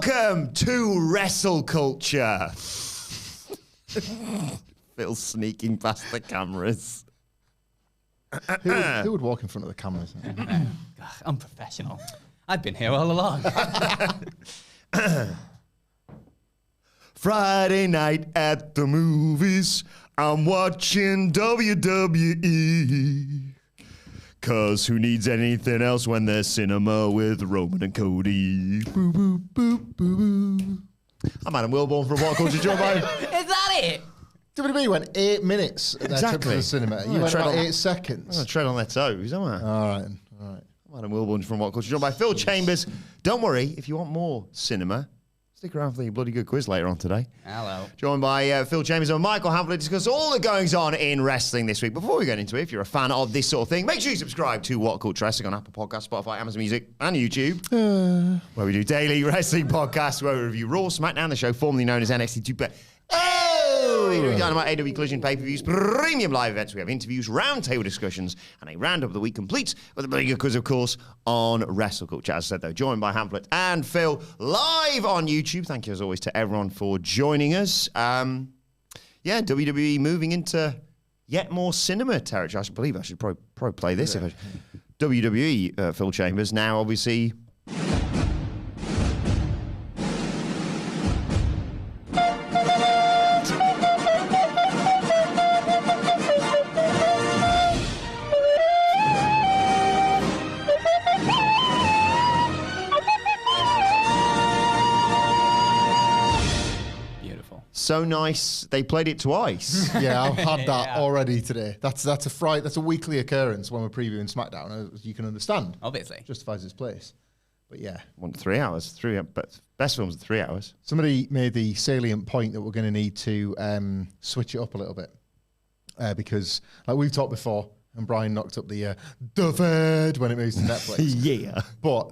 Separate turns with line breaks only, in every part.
Welcome to WrestleCulture. Phil sneaking past the cameras.
Who would walk in front of the cameras?
Unprofessional. I've been here all along.
Friday night at the movies, I'm watching WWE. Cause who needs anything else when there's cinema with Roman and Cody? Boo, boo, boo, boo, boo. I'm Adam Wilbourn from WrestleCulture. Joined by...
Is that it?
WWE went 8 minutes at their trip to the cinema. You went about 8 seconds.
I'm going to tread on their toes, am I?
All right.
I'm Adam Wilbourn from WrestleCulture. Joined by Phil Chambers. Don't worry, if you want more cinema, stick around for the bloody good quiz later on today.
Hello.
Joined by Phil Chambers and Michael Hamflett to discuss all the goings on in wrestling this week. Before we get into it, if you're a fan of this sort of thing, make sure you subscribe to WrestleCulture Wrestling on Apple Podcasts, Spotify, Amazon Music, and YouTube, where we do daily wrestling podcasts where we review Raw, SmackDown, the show formerly known as NXT 2. We do Dynamite, AW Collision, pay-per-views, premium live events. We have interviews, roundtable discussions, and a roundup of the week complete with a bloody good quiz, of course, on WrestleCulture. As I said, though, joined by Hamflett and Phil live on YouTube. Thank you, as always, to everyone for joining us. WWE moving into yet more cinema territory. I believe I should probably play this. If WWE, Phil Chambers, now obviously... So nice. They played it twice.
Yeah, I've had that already today. That's a weekly occurrence when we're previewing SmackDown, as you can understand.
Obviously.
Justifies its place. But yeah.
3 hours. Best films are 3 hours.
Somebody made the salient point that we're going to need to switch it up a little bit. Because, like we've talked before, and Brian knocked up the Fed when it moves to Netflix.
Yeah.
But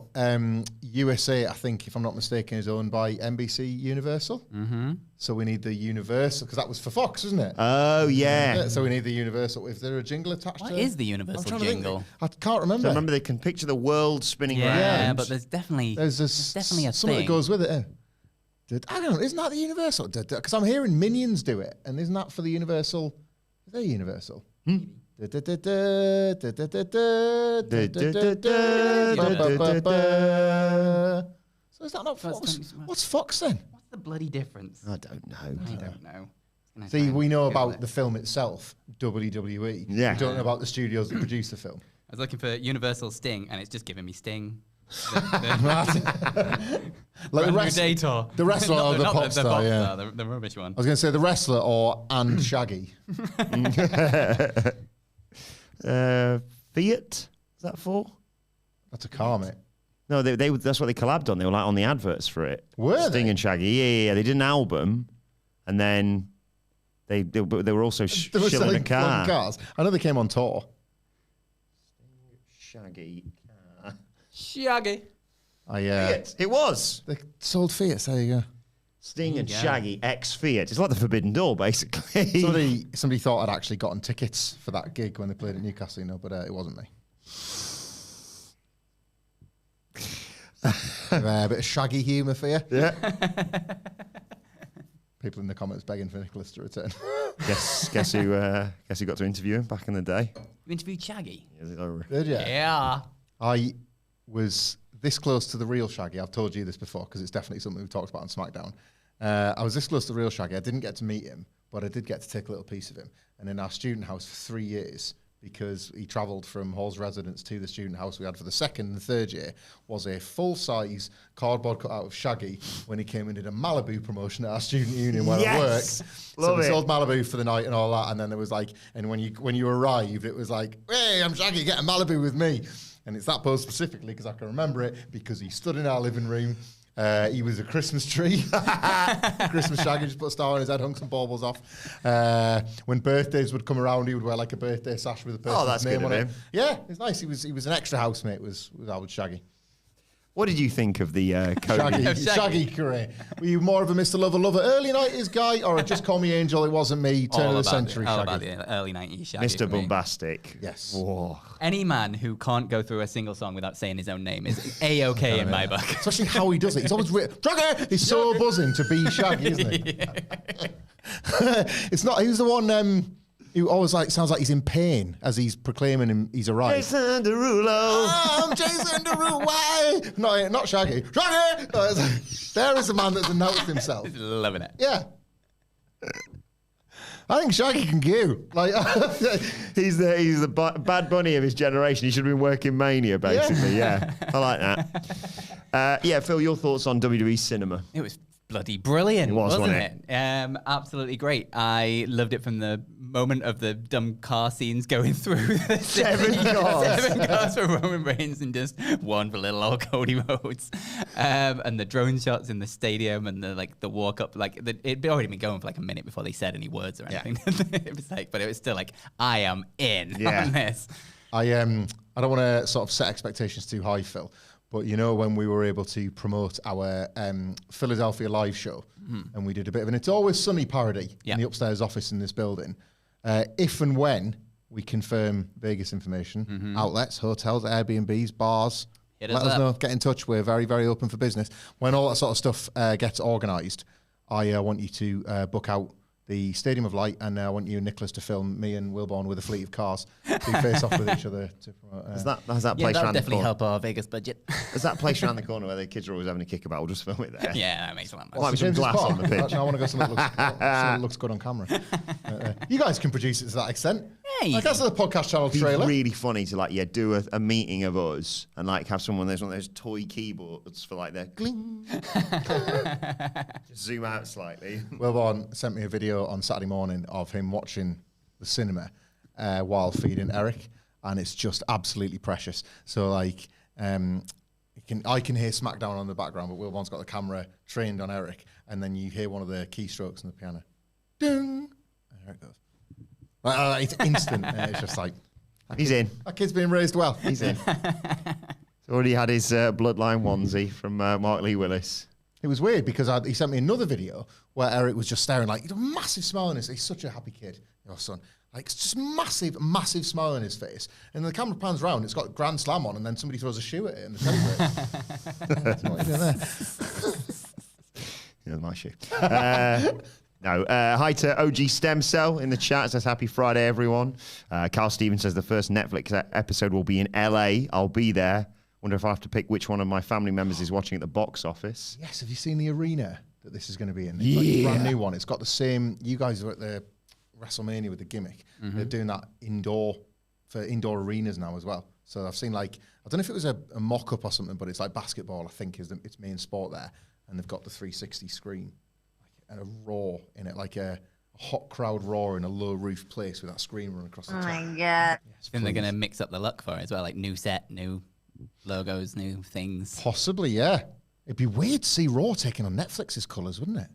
USA, I think, if I'm not mistaken, is owned by NBC Universal. Mm-hmm. So we need the Universal, because that was for Fox, wasn't it?
Oh, yeah.
So we need the Universal. Is there a jingle attached to it?
What is the Universal jingle?
I can't remember.
So remember, they can picture the world spinning around.
Yeah, but there's definitely a
something
thing.
that goes with it. I don't know. Isn't that the Universal? Because I'm hearing Minions do it. And isn't that for the Universal? Is they Universal? So is that not Fox? What's Fox then?
What's the bloody difference?
I don't know.
I don't know.
See, we know about the film itself, WWE.
Yeah.
We don't know about the studios that produce the film.
I was looking for Universal Sting, and it's just giving me Sting.
Like the
wrestler,
the wrestler or the pop star, yeah.
The rubbish one.
I was going to say the wrestler and Shaggy.
Fiat? Is that for?
That's a car, mate.
No, that's what they collabed on. They were like on the adverts for it.
Were
Sting
they?
and Shaggy. Yeah. They did an album, and then they were also shilling a car.
Cars. I know they came on tour.
Sting, Shaggy, car.
Shaggy.
Fiat. It was.
They sold Fiat. There you go.
Sting and Shaggy ex Fiat. It's like the Forbidden Door, basically.
Somebody thought I'd actually gotten tickets for that gig when they played at Newcastle, but it wasn't me. A bit of Shaggy humour for you.
Yeah.
People in the comments begging for Nicholas to return.
Guess who got to interview him back in the day?
You interviewed Shaggy?
Did you?
Yeah.
I was this close to the real Shaggy. I've told you this before because it's definitely something we've talked about on SmackDown. I was this close to the real Shaggy. I didn't get to meet him, but I did get to take a little piece of him. And in our student house for 3 years, because he travelled from Hall's residence to the student house we had for the second and third year, was a full-size cardboard cutout of Shaggy when he came and did a Malibu promotion at our student union where I worked. So we sold Malibu for the night and all that, and then there was like, and when you arrived, it was like, hey, I'm Shaggy, get a Malibu with me. And it's that pose specifically because I can remember it because he stood in our living room. He was a Christmas tree. Christmas Shaggy, just put a star on his head, hung some baubles off. When birthdays would come around, he would wear like a birthday sash with a person's name on it. Yeah, it's nice. He was an extra housemate, was Howard Shaggy.
What did you think of the Cody?
Shaggy career. Were you more of a Mr. Lover early 90s guy, or just call me Angel, it wasn't me, turn of the century
All
Shaggy?
about the early 90s Shaggy.
Mr. Bombastic.
Yes.
Whoa.
Any man who can't go through a single song without saying his own name is A-okay in my book.
Especially how he does it. He's always Shaggy! He's so buzzing to be Shaggy, isn't he? It's not. He was the one who always sounds like he's in pain as he's proclaiming he's arrived.
Jason Derulo.
I'm Jason Derulo. Why? Not Shaggy. Shaggy! There is a man that's announced himself.
Loving it.
Yeah. I think Shaggy can go.
He's the Bad Bunny of his generation. He should have been working Mania, basically. Yeah. I like that. Phil, your thoughts on WWE cinema?
It was bloody brilliant, wasn't
it?
Absolutely great. I loved it from the moment of the dumb car scenes going through the
7 cars.
7 cars for Roman Reigns and just one for little old Cody Rhodes. And the drone shots in the stadium and the walk up, it'd already been going for a minute before they said any words or anything. It was but it was still I am in on this.
I don't want to sort of set expectations too high, Phil. But when we were able to promote our Philadelphia live show, and we did a bit of an It's Always Sunny parody in the upstairs office in this building, if and when we confirm Vegas information, outlets, hotels, Airbnbs, bars, let us know, get in touch. We're very, very open for business. When all that sort of stuff gets organised, I want you to book out the Stadium of Light, and I want you and Nicholas to film me and Wilbourn with a fleet of cars to face off with each other.
Has that place around the corner?
Definitely help our Vegas budget.
Is that place around the corner where the kids are always having a kickabout? We'll just film it there.
Yeah, that makes a lot more
Might be some glass on the pitch.
I want to go something that looks good on camera. You guys can produce it to that extent.
Yeah,
that's the podcast channel trailer.
It'd be really funny to do a meeting of us and have someone there's one of those toy keyboards for their gling. Just zoom out slightly.
Wilbourn sent me a video on Saturday morning of him watching the cinema while feeding Eric, and it's just absolutely precious. So I can hear SmackDown on the background, but Wilbourn's got the camera trained on Eric, and then you hear one of the keystrokes on the piano. Ding! And there it goes. It's instant. It's just
he's in.
That kid's being raised well.
He's in. He's already had his bloodline onesie from Mark Lee Willis.
It was weird because he sent me another video where Eric was just staring he's a massive smile on his face. He's such a happy kid, your son. It's just massive, massive smile on his face. And the camera pans round, it's got Grand Slam on, and then somebody throws a shoe at it and the celebrate. What are you doing there?
Yeah, my shoe. No. Hi to OG Stem Cell in the chat. It says happy Friday, everyone. Carl Stevens says the first Netflix episode will be in LA. I'll be there. Wonder if I have to pick which one of my family members is watching at the box office.
Yes, have you seen the arena that this is going to be in? It's a brand new one. It's got the same. You guys were at the WrestleMania with the gimmick. They're doing that indoor arenas now as well. So I've seen I don't know if it was a mock-up or something, but it's basketball, I think, is its main sport there. And they've got the 360 screen and a roar in it, a hot crowd roar in a low roof place with that screen running across the top.
Oh my God.
Yes, they're going to mix up the look for it as well, new set, new logos, new things.
Possibly, yeah. It'd be weird to see Raw taking on Netflix's colours, wouldn't it?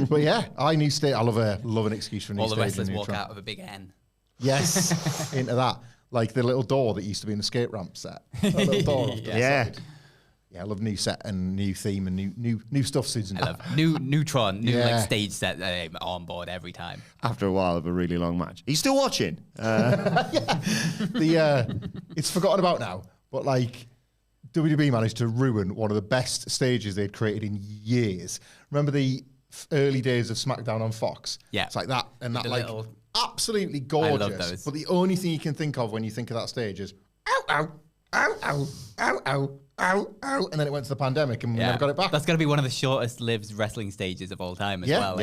But yeah, I love an excuse for a new
All
stage.
the wrestlers walk out of a big N.
Yes, into that. The little door that used to be in the skate ramp set. That little door off to the side. Yeah, I love new set and new theme and new stuff, Susan.
I love Neutron, stage set on board every time.
After a while of a really long match. Are you still watching?
It's forgotten about now, but WWE managed to ruin one of the best stages they'd created in years. Remember the early days of SmackDown on Fox?
Yeah.
It's that, and that
little...
absolutely gorgeous.
I love those.
But the only thing you can think of when you think of that stage is ow, ow, ow, ow, ow, ow, ow, ow, and then it went to the pandemic and we never got it back.
That's going to be one of the shortest lived wrestling stages of all time as well.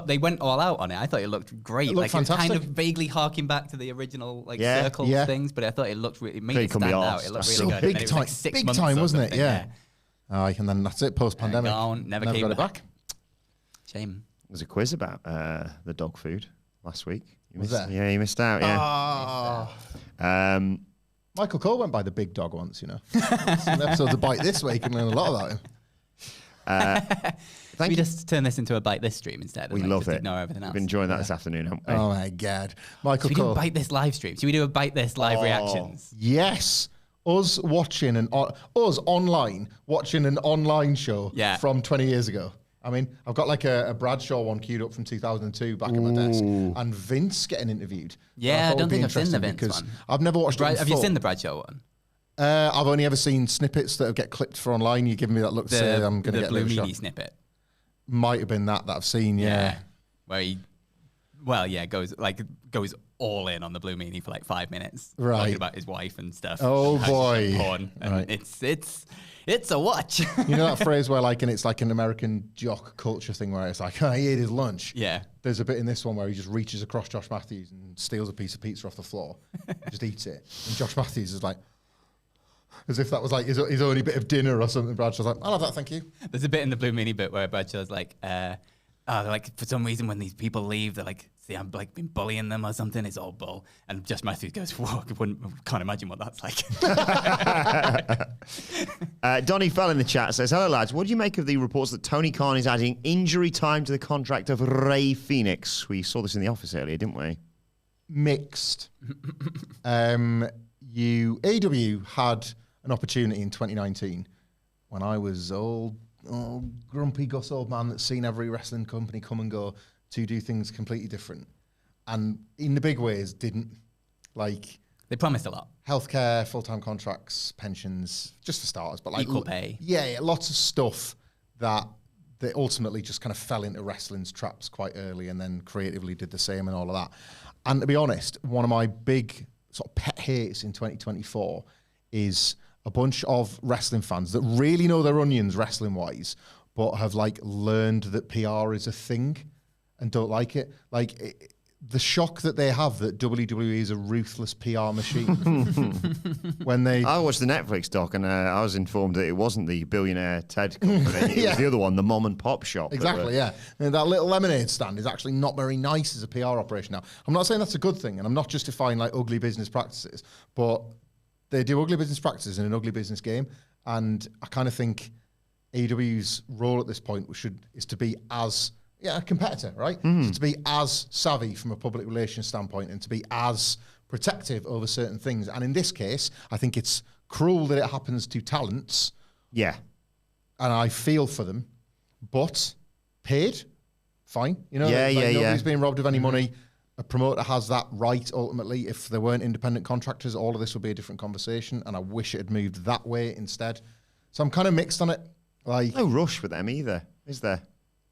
They went all out on it. I thought it looked great.
It looked fantastic.
It was kind of vaguely harking back to the original circles things, but I thought it looked really, it made it stand out. It looked really good.
Big time, big time, wasn't it? Yeah. And then that's it, post-pandemic.
Never
got it back.
Shame.
There was a quiz about the dog food last week.
Was there?
Yeah, you missed out, yeah.
Michael Cole went by the big dog once, Some episodes of Bite This Way, you can learn a lot about him.
We just turn this into a Bite This stream instead.
We love it.
Ignore everything else.
We've been enjoying that this afternoon, haven't we?
Oh my God. Michael
Should we
Cole.
do a Bite This live stream? Should we do a Bite This live reactions?
Yes. us online watching an online show from 20 years ago. I mean, I've got like a Bradshaw one queued up from 2002 back at my desk, and Vince getting interviewed.
Yeah, I don't think I've seen the Vince one.
I've never watched it.
Have you seen the Bradshaw one?
I've only ever seen snippets that get clipped for online. You're giving me that look to say I'm going to get
the
a
Blue
shot.
Meanie snippet.
Might have been that I've seen, yeah.
Where he, goes all in on the Blue Meanie for like 5 minutes,
right?
Talking about his wife and stuff.
Oh boy,
porn, and it's a watch.
You know that phrase where and it's like an American jock culture thing where it's like, oh, he ate his lunch.
Yeah.
There's a bit in this one where he just reaches across Josh Matthews and steals a piece of pizza off the floor, just eats it, and Josh Matthews is like, as if that was like his only bit of dinner or something. Bradshaw's like, I'll have that, thank you.
There's a bit in the Blue Meanie bit where Bradshaw's like, they're like, for some reason when these people leave, they're like, see, I'm like been bullying them or something. It's all bull. And Josh Matthews goes, whoa, can't imagine what that's like.
Donnie Fell in the chat says, hello lads, what do you make of the reports that Tony Khan is adding injury time to the contract of Rey Fenix? We saw this in the office earlier, didn't we?
Mixed. AEW had an opportunity in 2019 when I was old grumpy Gus old man that's seen every wrestling company come and go to do things completely different, and in the big ways didn't. Like,
they promised a lot:
healthcare, full-time contracts, pensions, just for starters, but like
equal pay.
Yeah, lots of stuff that they ultimately just kind of fell into wrestling's traps quite early, and then creatively did the same and all of that. And to be honest, one of my big sort of pet hates in 2024 is a bunch of wrestling fans that really know their onions wrestling wise, but have like learned that PR is a thing and don't like it. Like the shock that they have that WWE is a ruthless PR machine. I
watched the Netflix doc and I was informed that it wasn't the billionaire Ted company. It was the other one, the mom and pop shop.
Exactly, yeah. And that little lemonade stand is actually not very nice as a PR operation now. I'm not saying that's a good thing, and I'm not justifying like ugly business practices, but they do ugly business practices in an ugly business game, and I kind of think AEW's role at this point is to be as a competitor, right? So to be as savvy from a public relations standpoint and to be as protective over certain things. And in this case, I think it's cruel that it happens to talents.
Yeah.
And I feel for them, but paid, fine. You know, nobody's being robbed of any money. A promoter has that right, ultimately. If there weren't independent contractors, all of this would be a different conversation, and I wish it had moved that way instead. So I'm kind of mixed on it. Like,
no rush with them either, is there?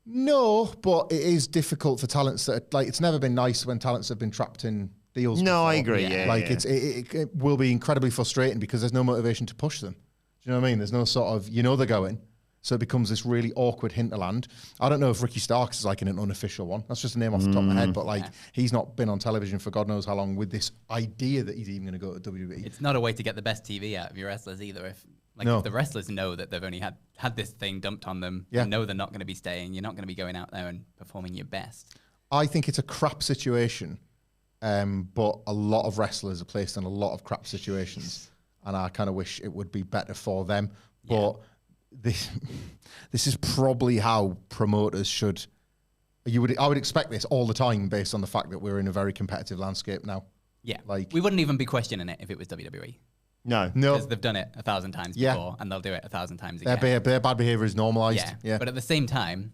No, but it is difficult for talents that it's never been nice when talents have been trapped in deals.
No,
before.
I agree.
It will be incredibly frustrating because there's no motivation to push them. Do you know what I mean? There's no sort of, they're going. So it becomes this really awkward hinterland. I don't know if Ricky Starks is like in an unofficial one. That's just a name off the top of my head. But he's not been on television for God knows how long with this idea that he's even going to go to WWE.
It's not a way to get the best TV out of your wrestlers either. If the wrestlers know that they've only had this thing dumped on them, and know they're not going to be staying, you're not going to be going out there and performing your best.
I think it's a crap situation, but a lot of wrestlers are placed in a lot of crap situations, and I kind of wish it would be better for them. But this is probably how promoters should. I would expect this all the time based on the fact that we're in a very competitive landscape now.
Yeah, we wouldn't even be questioning it if it was WWE.
No,
because they've done it 1,000 times before, and they'll do it 1,000 times again.
Their bad behavior is normalized.
Yeah, but at the same time,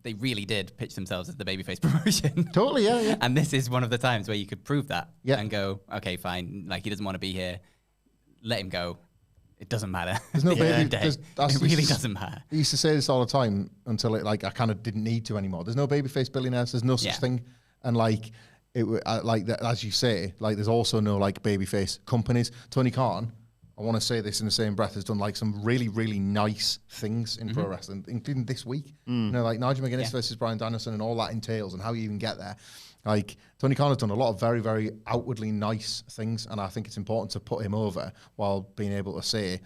they really did pitch themselves as the babyface promotion.
Totally, yeah.
And this is one of the times where you could prove that and go, okay, fine. Like, he doesn't want to be here. Let him go. It doesn't matter. There's no baby. It really doesn't matter.
I used to say this all the time until I kind of didn't need to anymore. There's no babyface billionaires. There's no such thing. And as you say, there's also no babyface companies. Tony Khan, I want to say this in the same breath, has done some really, really nice things in pro wrestling, including this week. Nigel McGuinness versus Bryan Danielson and all that entails and how you even get there. Tony Khan has done a lot of very, very outwardly nice things, and I think it's important to put him over while being able to say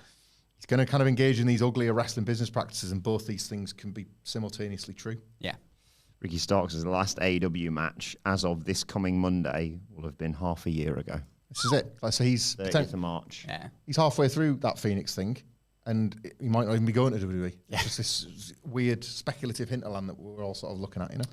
he's going to kind of engage in these uglier wrestling business practices, and both these things can be simultaneously true.
Yeah.
Ricky Starks' last AEW match as of this coming Monday will have been half a year ago.
This is it. So he's
30th of March.
Yeah.
He's halfway through that Phoenix thing, and he might not even be going to WWE.
Yeah.
It's just this weird speculative hinterland that we're all sort of looking at,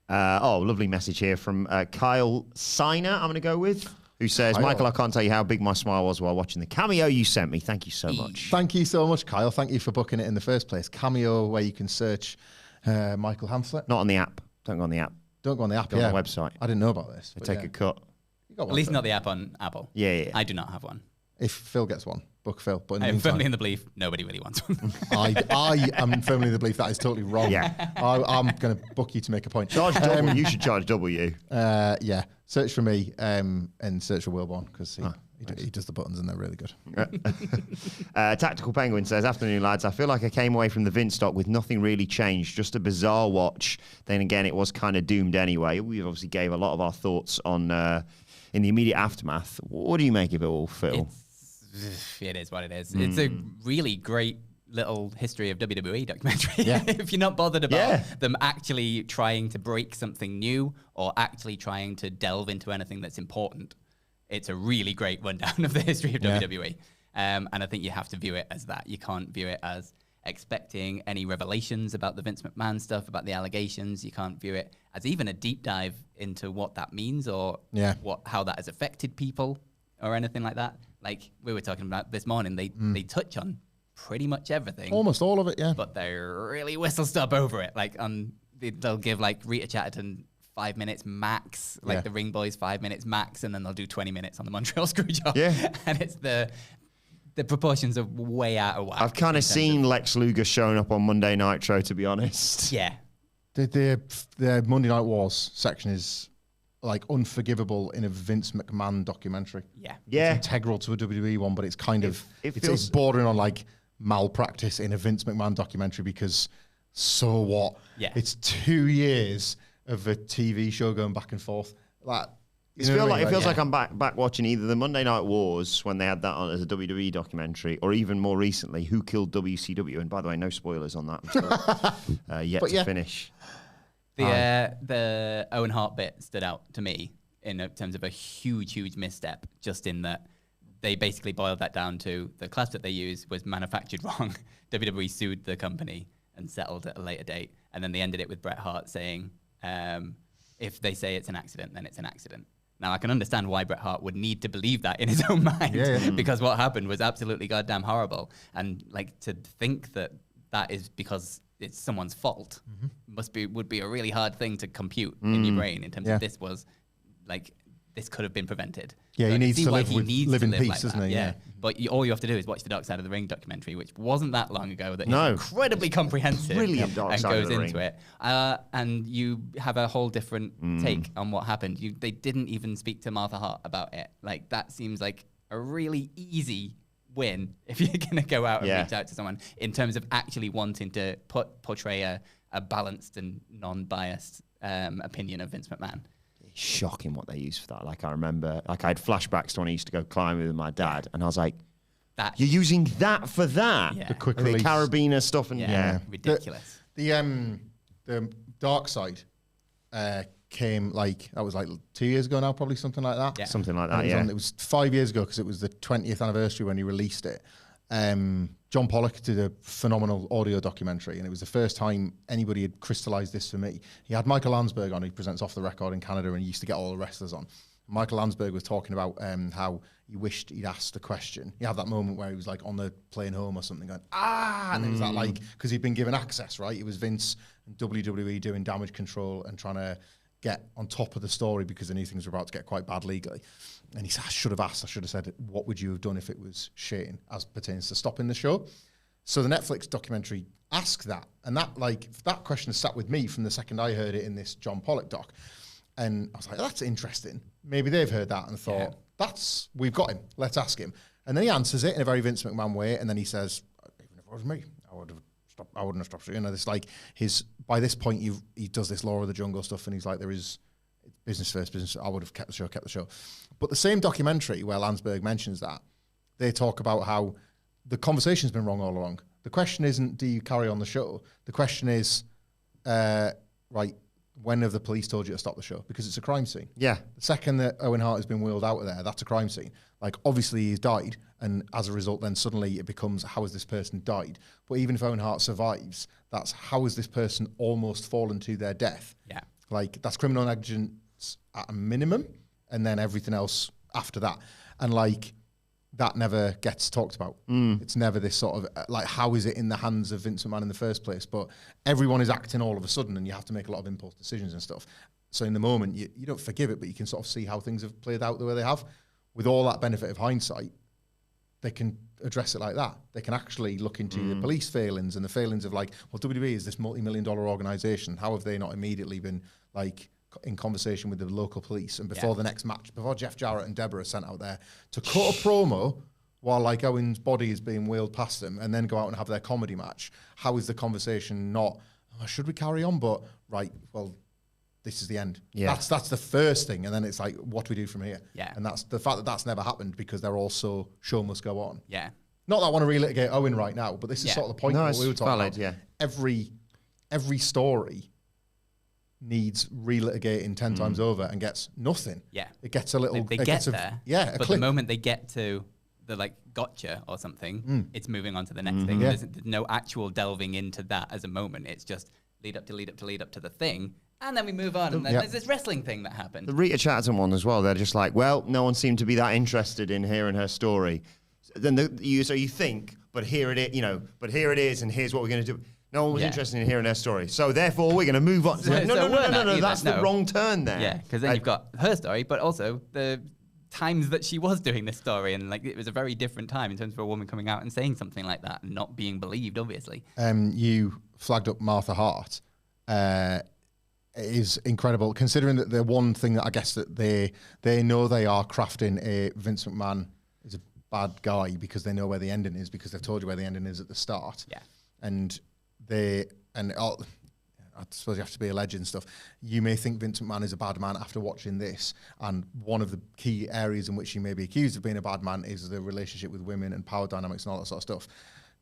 lovely message here from Kyle Siner, I'm going to go with. who says, Michael, I can't tell you how big my smile was while watching the cameo you sent me. Thank you so much.
Thank you so much, Kyle. Thank you for booking it in the first place. Cameo, where you can search Michael Hamflett.
Not on the app. Don't go on the app.
Don't go on the app.
Go on the website.
I didn't know about this.
They take a cut.
At least not the app on Apple.
Yeah.
I do not have one.
If Phil gets one, book Phil. But
I am firmly in the belief nobody really wants one.
I am firmly in the belief that is totally wrong.
Yeah.
I'm going to book you to make a point.
Charge double. You should charge double you.
Yeah. Search for me and search for Wilbourn because he does the buttons and they're really good.
Tactical Penguin says, afternoon, lads. I feel like I came away from the Vince doc with nothing really changed. Just a bizarre watch. Then again, it was kind of doomed anyway. We obviously gave a lot of our thoughts on in the immediate aftermath. What do you make of it all, Phil?
It is what it is. It's a really great little history of WWE documentary. Yeah. If you're not bothered about them actually trying to break something new or actually trying to delve into anything that's important, it's a really great rundown of the history of WWE. And I think you have to view it as that. You can't view it as expecting any revelations about the Vince McMahon stuff, about the allegations. You can't view it as even a deep dive into what that means or how that has affected people or anything like that. Like we were talking about this morning, they touch on pretty much everything.
Almost all of it, yeah.
But they really whistle stop over it. Like they'll give like Rita Chatterton 5 minutes max, like the Ring Boys 5 minutes max, and then they'll do 20 minutes on the Montreal Screwjob. Yeah. And it's the proportions are way out of whack.
I've kind of seen Lex Luger showing up on Monday Nitro, to be honest.
Yeah.
The Monday Night Wars section is like unforgivable in a Vince McMahon documentary.
Yeah.
It's integral to a WWE one, but it's kind of it's bordering on like malpractice in a Vince McMahon documentary because so what?
Yeah.
It's 2 years of a TV show going back and forth. Like
it feels like I'm back watching either the Monday Night Wars when they had that on as a WWE documentary, or even more recently, Who Killed WCW? And by the way, no spoilers on that. Yet to finish.
The Owen Hart bit stood out to me in terms of a huge misstep, just in that they basically boiled that down to the class that they used was manufactured wrong. WWE sued the company and settled at a later date. And then they ended it with Bret Hart saying, if they say it's an accident, then it's an accident. Now, I can understand why Bret Hart would need to believe that in his own mind, because what happened was absolutely goddamn horrible. And like to think that is because it's someone's fault would be a really hard thing to compute in your brain in terms of this could have been prevented.
Yeah, he needs to live in peace, like doesn't he?
Yeah. But all you have to do is watch the Dark Side of the Ring documentary, which wasn't that long ago. That is incredibly comprehensive,
brilliant Dark
and
Side
goes
of the
into
Ring.
it. And you have a whole different take on what happened. They didn't even speak to Martha Hart about it. Like that seems like a really easy win if you're going to go out and reach out to someone in terms of actually wanting to portray a balanced and non-biased opinion of Vince McMahon.
Shocking what they used for that. Like I remember, I had flashbacks to when I used to go climbing with my dad, and I was like, "You're using that for that?
The quick release,
the carabiner stuff, and
ridiculous."
The Dark Side came that was 2 years ago now, probably something like that.
Yeah. Something like that.
It was 5 years ago because it was the 20th anniversary when he released it. John Pollock did a phenomenal audio documentary, and it was the first time anybody had crystallized this for me. He had Michael Landsberg on, who presents Off the Record in Canada, and he used to get all the wrestlers on. Michael Landsberg was talking about how he wished he'd asked a question. He had that moment where he was on the plane home or something going, and it was that because he'd been given access, right? It was Vince and WWE doing damage control and trying to get on top of the story because they knew things were about to get quite bad legally. And he said, I should have said, what would you have done if it was Shane as pertains to stopping the show? So the Netflix documentary asked that. And that question has sat with me from the second I heard it in this John Pollock doc. And I was like, that's interesting. Maybe they've heard that and thought, we've got him. Let's ask him. And then he answers it in a very Vince McMahon way. And then he says, even if it was me, I wouldn't have stopped. This by this point, he does this Law of the Jungle stuff. And he's like, there is business first, business. I would have kept the show. But the same documentary where Landsberg mentions that, they talk about how the conversation's been wrong all along. The question isn't, do you carry on the show? The question is, when have the police told you to stop the show? Because it's a crime scene.
Yeah.
The second that Owen Hart has been wheeled out of there, that's a crime scene. Obviously he's died, and as a result, then suddenly it becomes, how has this person died? But even if Owen Hart survives, that's how has this person almost fallen to their death?
Yeah.
That's criminal negligence at a minimum, and then everything else after that. And like, that never gets talked about. It's never this sort of, like, how is it in the hands of Vince McMahon in the first place? But everyone is acting all of a sudden, and you have to make a lot of impulse decisions and stuff. So in the moment, you don't forgive it, but you can sort of see how things have played out the way they have. With all that benefit of hindsight, they can address it like that. They can actually look into the police failings and the failings of, like, well, WWE is this multi-million-dollar organization. How have they not immediately been, like, in conversation with the local police, and before the next match, before Jeff Jarrett and Deborah are sent out there to cut a promo while, like, Owen's body is being wheeled past them, and then go out and have their comedy match? How is the conversation not, oh, should we carry on? But, right, well, this is the end. Yeah. That's the first thing, and then it's like, what do we do from here?
Yeah.
And that's the fact that that's never happened, because they're also show must go on.
Yeah.
Not that I want to relitigate Owen right now, but this is sort of the point that we were talking about.
Yeah.
Every story needs relitigating 10 times over and gets nothing.
Yeah.
It gets a little...
They get there.
Yeah,
but the moment they get to the, like, gotcha or something, it's moving on to the next thing.
Yeah.
There's no actual delving into that as a moment. It's just lead up to the thing, and then we move on, and then there's this wrestling thing that happened.
The Rita Chatterton one as well, they're just like, well, no one seemed to be that interested in hearing her story. Then you think, but here it is, and here's what we're going to do. No one was interested in hearing her story. So therefore, we're going to move on. No, that's the wrong turn there.
Yeah, because then you've got her story, but also the times that she was doing this story, and, like, it was a very different time in terms of a woman coming out and saying something like that and not being believed, obviously.
You flagged up Martha Hart. Is incredible, considering that the one thing that I guess that they know they are crafting a Vince McMahon is a bad guy, because they know where the ending is, because they've told you where the ending is at the start.
Yeah.
And I suppose you have to be a legend and stuff. You may think Vince McMahon is a bad man after watching this, and one of the key areas in which he may be accused of being a bad man is the relationship with women and power dynamics and all that sort of stuff.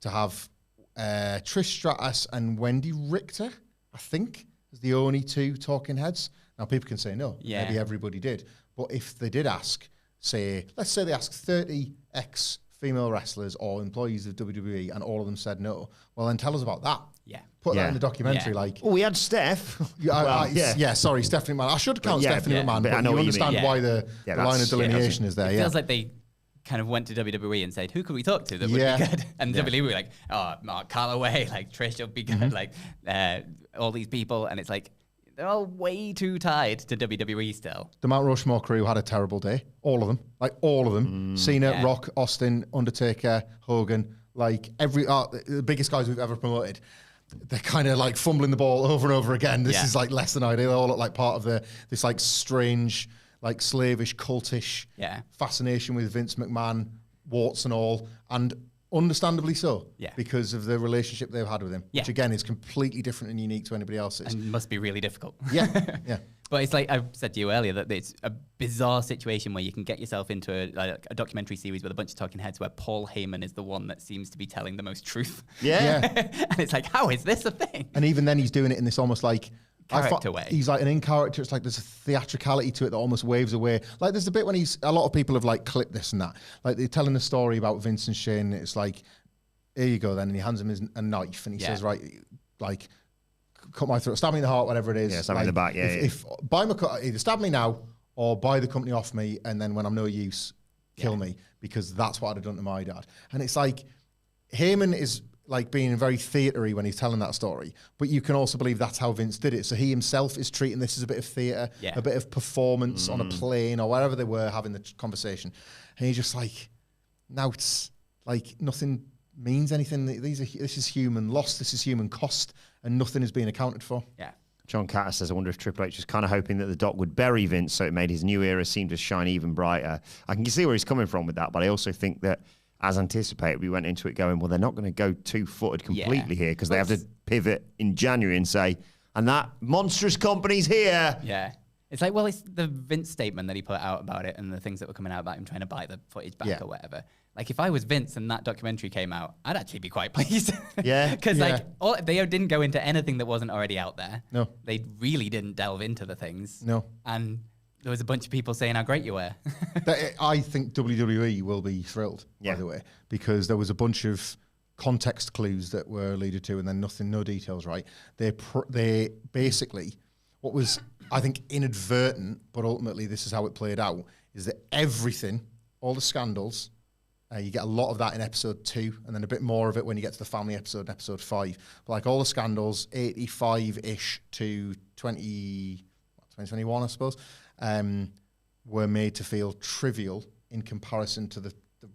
To have Trish Stratus and Wendy Richter, I think, as the only two talking heads. Now, people can say no.
Yeah.
Maybe everybody did. But if they did ask, let's say they asked 30 ex-female wrestlers or employees of WWE, and all of them said no, well, then tell us about that.
Yeah.
Put that in the documentary. Like,
we had Steph.
Sorry, Stephanie McMahon. I should count Stephanie McMahon, but
I know
you
what you
understand
mean.
why the line of delineation is there.
It feels like they kind of went to WWE and said, who could we talk to that would be good? And WWE were like, oh, Mark Calloway, like, Trish will be good, like, all these people. And it's like, they're all way too tied to WWE still. The
Mount Rushmore crew had a terrible day. All of them. Like, all of them. Cena, Rock, Austin, Undertaker, Hogan, like, the biggest guys we've ever promoted. They're kind of like fumbling the ball over and over again. This is like less than ideal. They all look like part of this like strange, like slavish, cultish fascination with Vince McMahon, warts and all, and understandably so, because of the relationship they've had with him, which again is completely different and unique to anybody else's.
And must be really difficult.
Yeah.
But it's like I said to you earlier, that it's a bizarre situation where you can get yourself into a documentary series with a bunch of talking heads where Paul Heyman is the one that seems to be telling the most truth.
Yeah.
And it's like, how is this a thing?
And even then he's doing it in this almost like
character way.
He's like an in character. It's like there's a theatricality to it that almost waves away. Like there's a bit when a lot of people have like clipped this and that. Like they're telling a story about Vince and Shane. It's like, here you go then. And he hands him a knife and he says, right, like, cut my throat, stab me in the heart, whatever it is.
Yeah, stab me in the back,
If buy my either stab me now or buy the company off me, and then when I'm no use, kill me, because that's what I'd have done to my dad. And it's like, Heyman is like being very theatery when he's telling that story, but you can also believe that's how Vince did it. So he himself is treating this as a bit of theater, a bit of performance on a plane or wherever they were having the conversation. And he's just like, now it's like nothing means anything. This is human loss, this is human cost, and nothing is being accounted for.
Yeah.
John Catter says, I wonder if Triple H was kind of hoping that the Doc would bury Vince so it made his new era seem to shine even brighter. I can see where he's coming from with that, but I also think that, as anticipated, we went into it going, well, they're not going to go two-footed completely here, because they have to pivot in January and say, and that monstrous company's here.
Yeah. It's like, well, it's the Vince statement that he put out about it and the things that were coming out about him trying to buy the footage back or whatever. Like, if I was Vince and that documentary came out, I'd actually be quite pleased.
Yeah.
Because, they didn't go into anything that wasn't already out there.
No.
They really didn't delve into the things.
No.
And there was a bunch of people saying how great you were.
I think WWE will be thrilled, by the way, because there was a bunch of context clues that were alluded to and then no details, right? They basically, what was, I think, inadvertent, but ultimately this is how it played out, is that everything, all the scandals, you get a lot of that in episode 2, and then a bit more of it when you get to the family episode in episode 5. But like all the scandals, 85-ish to 2021, I suppose, were made to feel trivial in comparison to the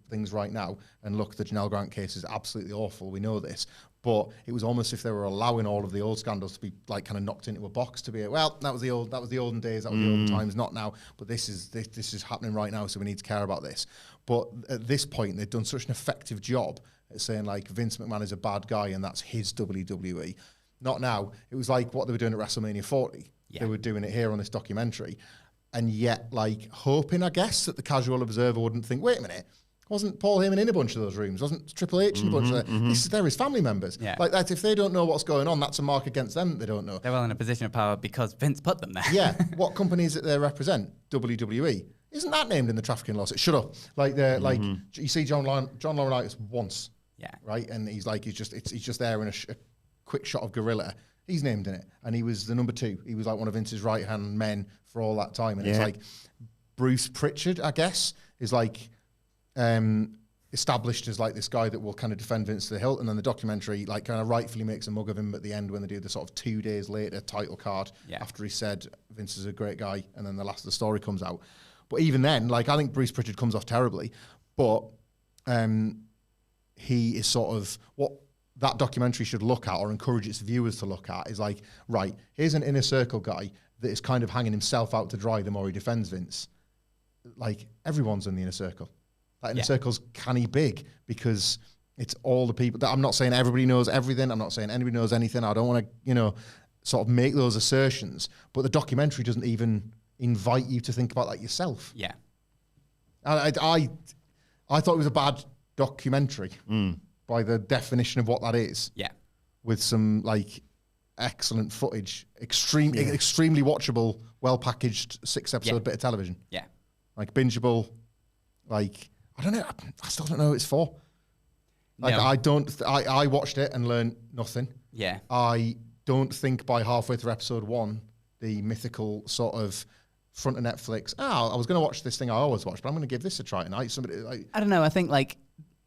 things right now. And look, the Janelle Grant case is absolutely awful. We know this. But it was almost if they were allowing all of the old scandals to be like kind of knocked into a box to be, well, that was the olden days, that was the olden times, not now. But this is happening right now, so we need to care about this. But at this point, they've done such an effective job at saying like Vince McMahon is a bad guy and that's his WWE. Not now. It was like what they were doing at WrestleMania 40. Yeah. They were doing it here on this documentary. And yet, like, hoping, I guess, that the casual observer wouldn't think, wait a minute, wasn't Paul Heyman in a bunch of those rooms? Wasn't Triple H in a bunch of those? They're his family members.
Yeah.
Like that, if they don't know what's going on, that's a mark against them that they don't know.
They're well in a position of power because Vince put them there.
Yeah. What company is it they represent? WWE. Isn't that named in the trafficking lawsuit? Shut up. Like they're like you see John Laurinaitis once.
Yeah.
Right? And he's just there in a quick shot of Gorilla. He's named in it. And he was the number 2. He was like one of Vince's right-hand men for all that time. And it's like Bruce Pritchard, I guess, is like established as like this guy that will kind of defend Vince to the hilt, and then the documentary like kind of rightfully makes a mug of him at the end when they do the sort of 2 days later title card after he said Vince is a great guy, and then the last of the story comes out. But even then, like I think Bruce Pritchard comes off terribly, but he is sort of what that documentary should look at or encourage its viewers to look at is like, right, here's an inner circle guy that is kind of hanging himself out to dry the more he defends Vince. Like everyone's in the inner circle. That inner circle's canny big because it's all the people. I'm not saying everybody knows everything. I'm not saying anybody knows anything. I don't want to, sort of make those assertions. But the documentary doesn't even invite you to think about that yourself.
Yeah.
I thought it was a bad documentary by the definition of what that is.
Yeah.
With some like excellent footage, extremely watchable, well packaged 6-episode bit of television.
Yeah.
Like bingeable, like. I don't know. I still don't know who it's for. Like
No.
I watched it and learned nothing.
Yeah.
I don't think by halfway through episode 1, the mythical sort of front of Netflix. I was going to watch this thing I always watch, but I'm going to give this a try tonight. Somebody like
I don't know. I think like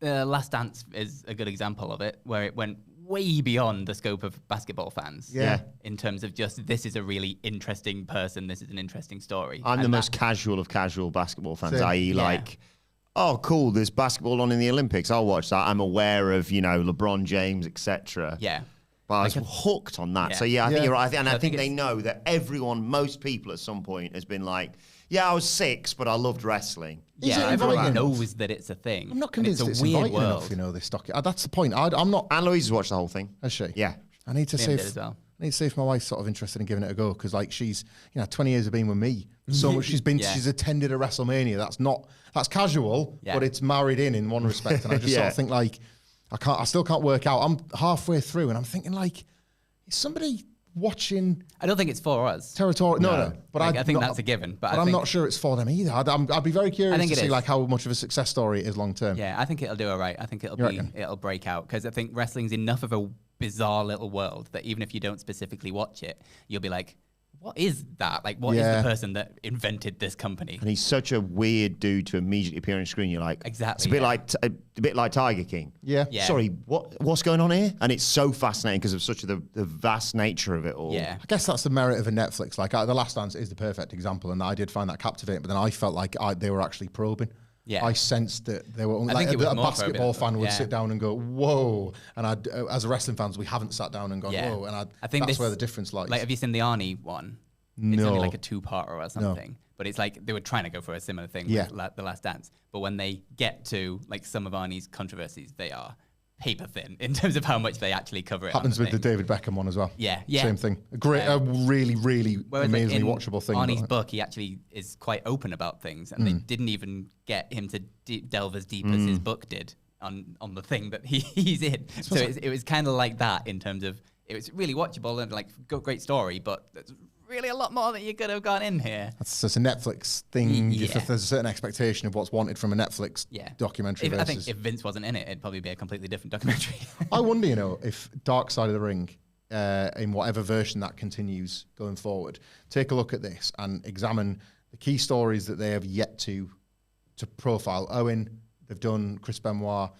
Last Dance is a good example of it, where it went way beyond the scope of basketball fans.
Yeah.
In terms of just this is a really interesting person. This is an interesting story.
I'm the most casual of casual basketball fans,
Same.
i.e. like, oh, cool, there's basketball on in the Olympics. I'll watch that. I'm aware of, LeBron James, etc.
Yeah.
But I was hooked on that.
Yeah.
So, I think you're right. And I think they
it's-
know that most people at some point has been like, I was 6, but I loved wrestling.
Is
Yeah,
it
everyone
inviting
knows that it's a thing.
I'm not
and
convinced it's
a weird
inviting
world.
enough, this doc. That's the point. I'm not.
And Louise has watched the whole thing.
Has she?
Yeah.
I need to see
Liam
if,
did as well.
I need to see if my wife's sort of interested in giving it a go because like she's 20 years of being with me. So much she's attended a WrestleMania. That's casual, but it's married in one respect. And I just sort of think like I still can't work out. I'm halfway through and I'm thinking like, is somebody watching
I don't think it's for us.
territorial? No. But
I think that's a given. But
I'm not sure it's for them either. I'd be very curious
think
to
it
see
is.
like how much of a success story it is long term.
Yeah, I think it'll do all right. I think
You reckon?
it'll break out because I think wrestling's enough of a bizarre little world that even if you don't specifically watch it, you'll be like, what is that? Like, what is the person that invented this company?
And he's such a weird dude to immediately appear on screen. You're like,
Exactly,
It's a bit like Tiger King.
Yeah.
Yeah.
Sorry, what's going on here? And it's so fascinating because of such the vast nature of it all.
Yeah.
I guess that's the merit of a Netflix. Like The Last Dance is the perfect example, and I did find that captivating. But then I felt like they were actually probing.
Yeah.
I sensed that they were.
I think it was
a
more
basketball
probing.
fan would
Yeah.
sit down and go, "Whoa!" And as a wrestling fans, we haven't sat down and gone, "Whoa!" And
I think
that's where the difference lies.
Like, have you seen the Arnie one? It's
No.
only like a 2-parter or something. But it's like they were trying to go for a similar thing
Yeah.
with The Last Dance. But when they get to like some of Arnie's controversies, they are paper thin in terms of how much they actually cover it.
Happens
on
with the
thing.
David Beckham one as well.
Yeah.
Same thing. A great, a really, really
Whereas like,
amazingly
in
watchable thing.
Arnie's
but-
book, he actually is quite open about things, and they didn't even get him to delve as deep as his book did on the thing that he's in. So it was kind of like that in terms of it was really watchable and like great story, but there's really a lot more that you could have gone in here.
That's a Netflix thing.
Yeah.
There's a certain expectation of what's wanted from a Netflix documentary.
I think if Vince wasn't in it, it'd probably be a completely different documentary.
I wonder, if Dark Side of the Ring, in whatever version that continues going forward, take a look at this and examine the key stories that they have yet to profile. Owen, they've done Chris Benoit,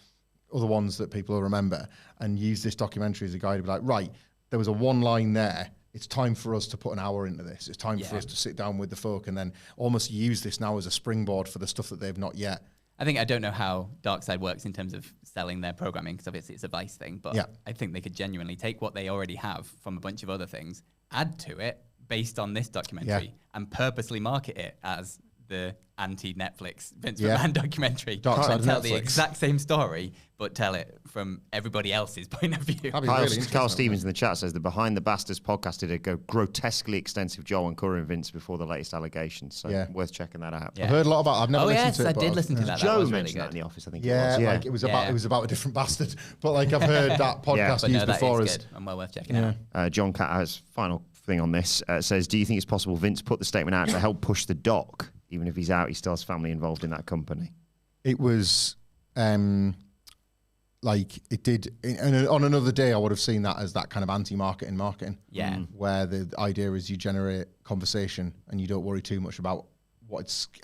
other ones that people will remember, and use this documentary as a guide to be like, right, there was a one line there. It's time for us to put an hour into this. It's time for us to sit down with the folk and then almost use this now as a springboard for the stuff that they've not yet.
I don't know how Darkside works in terms of selling their programming, because obviously it's a Vice thing, but I think they could genuinely take what they already have from a bunch of other things, add to it based on this documentary, and purposely market it as the anti-Netflix Vince McMahon documentary.
And
tell the exact same story, but tell it from everybody else's point of view.
Carl Stevens in the chat says the Behind the Bastards podcast did a grotesquely extensive Joel and Curry and Vince before the latest allegations. So worth checking that out.
I've heard a lot about. I've never listened to it.
I did listen to that.
Joe
that was
mentioned
really
that in the office. I think.
Like it was about a different bastard. But like I've heard that podcast used before.
That is good and well worth checking out.
John Cat has final thing on this. Says, do you think it's possible Vince put the statement out to help push the doc? Even if he's out, he still has family involved in that company.
It was like it did. On another day, I would have seen that as that kind of anti-marketing marketing.
Yeah.
Where the idea is you generate conversation and you don't worry too much about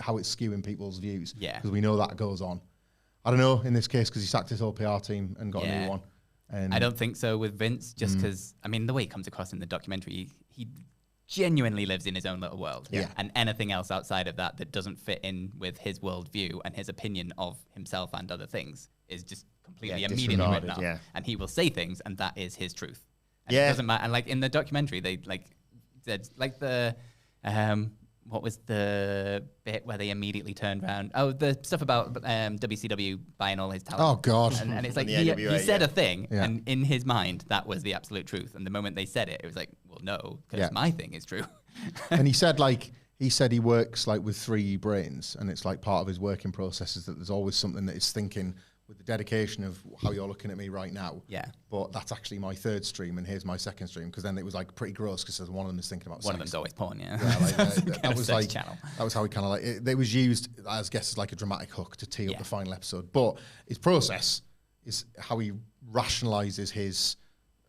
how it's skewing people's views.
Yeah.
Because we know that goes on. I don't know in this case because he sacked his whole PR team and got a new one. And
I don't think so with Vince, just because, I mean, the way he comes across in the documentary, he genuinely lives in his own little world.
Yeah.
And anything else outside of that doesn't fit in with his worldview and his opinion of himself and other things is just completely immediately written off. And he will say things, and that is his truth. And it doesn't matter. And like in the documentary, they said the what was the bit where they immediately turned around? Oh, the stuff about WCW buying all his talent.
Oh God!
And it's like he said a thing, and in his mind that was the absolute truth. And the moment they said it, it was like, well, no, because my thing is true.
And he said he works like with 3 brains, and it's like part of his working process is that there's always something that is thinking with the dedication of how you're looking at me right now.
Yeah.
But that's actually my 3rd stream, and here's my 2nd stream, because then it was like pretty gross because one of them is thinking about
one of them's always porn,
that was like channel. That was how he kind of like it was used as as like a dramatic hook to tee up the final episode. But his process is how he rationalizes his,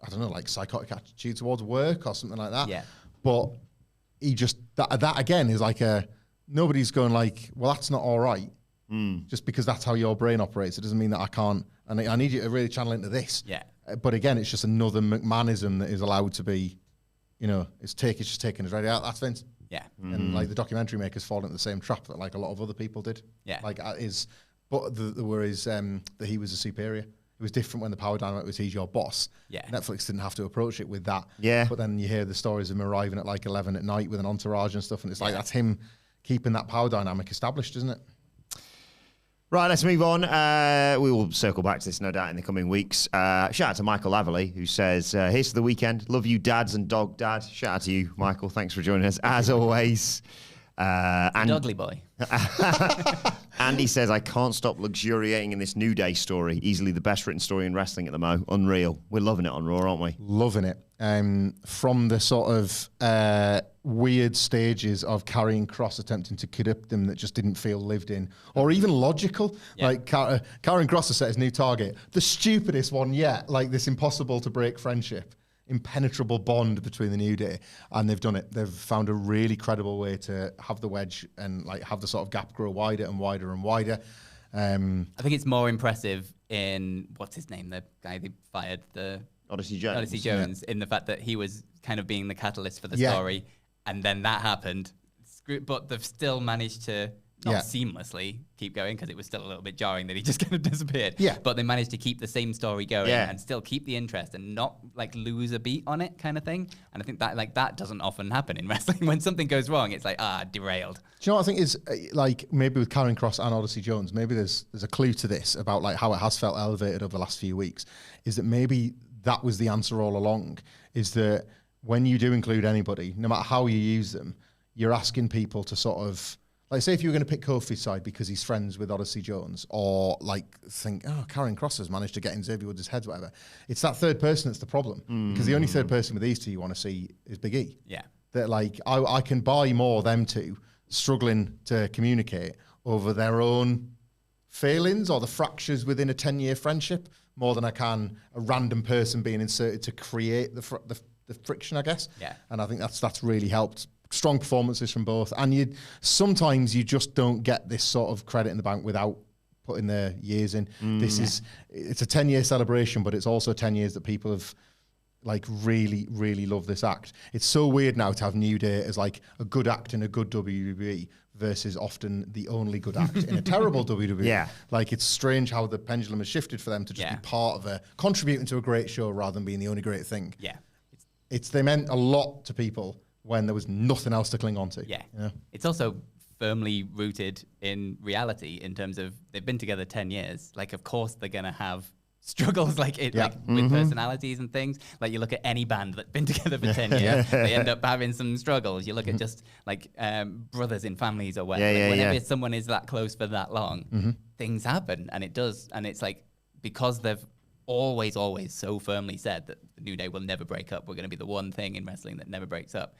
I don't know, like psychotic attitude towards work or something like that.
Yeah.
But he just that again is like nobody's going like, well, that's not all right. Just because that's how your brain operates, it doesn't mean that I can't. And I need you to really channel into this.
Yeah.
But again, it's just another McMahonism that is allowed to be, it's just taken as ready out. That's Vince.
Yeah.
And like the documentary makers fall into the same trap that like a lot of other people did.
Yeah.
Like but the worries that he was a superior. It was different when the power dynamic was he's your boss.
Yeah.
Netflix didn't have to approach it with that.
Yeah.
But then you hear the stories of him arriving at like 11 at night with an entourage and stuff, and it's like that's him keeping that power dynamic established, isn't it?
Right, let's move on. We will circle back to this, no doubt, in the coming weeks. Shout out to Michael Laverley, who says, here's to the weekend. Love you, dads and dog dad. Shout out to you, Michael. Thanks for joining us, as always.
Dogly boy.
Andy says, I can't stop luxuriating in this New Day story. Easily the best written story in wrestling at the Mo. Unreal. We're loving it on Raw, aren't we?
Loving it. From the sort of weird stages of Karrion Kross attempting to kidnap them that just didn't feel lived in or even logical. Yeah. Like Karrion Kross has set his new target. The stupidest one yet. Like this impossible to break friendship. Impenetrable bond between the New Day, and they've done it. They've found a really credible way to have the wedge and like have the sort of gap grow wider and wider and wider.
I think it's more impressive in what's his name, the guy they fired, the
Odyssey Jones,
in the fact that he was kind of being the catalyst for the story, and then that happened. But they've still managed to not seamlessly keep going because it was still a little bit jarring that he just kind of disappeared.
Yeah.
But they managed to keep the same story going and still keep the interest and not like lose a beat on it kind of thing. And I think that that doesn't often happen in wrestling. When something goes wrong, it's like, derailed.
Do you know what I think is like maybe with Karrion Kross and Odyssey Jones, maybe there's a clue to this about like how it has felt elevated over the last few weeks, is that maybe that was the answer all along, is that when you do include anybody, no matter how you use them, you're asking people to sort of, like, say if you were going to pick Kofi's side because he's friends with Odyssey Jones, or like think, Karrion Kross has managed to get in Xavier Woods' head, whatever. It's that third person that's the problem. Because the only third person with these two you want to see is Big E.
Yeah.
That like, I can buy more them two struggling to communicate over their own failings or the fractures within a 10-year friendship more than I can a random person being inserted to create the friction, I guess.
Yeah.
And I think that's really helped strong performances from both, and sometimes you just don't get this sort of credit in the bank without putting their years in. It's a 10-year celebration, but it's also 10 years that people have like really, really love this act. It's so weird now to have New Day as like a good act in a good WWE versus often the only good act in a terrible WWE.
Yeah.
Like, it's strange how the pendulum has shifted for them to just be part of contributing to a great show rather than being the only great thing.
Yeah.
They meant a lot to people when there was nothing else to cling on to.
Yeah. It's also firmly rooted in reality in terms of they've been together 10 years. Like, of course they're going to have struggles like with personalities and things. Like, you look at any band that's been together for 10 years, they end up having some struggles. You look at just like brothers in families or whatever. Whenever someone is that close for that long, things happen, and it does. And it's like, because they've always so firmly said that the New Day will never break up, we're going to be the one thing in wrestling that never breaks up,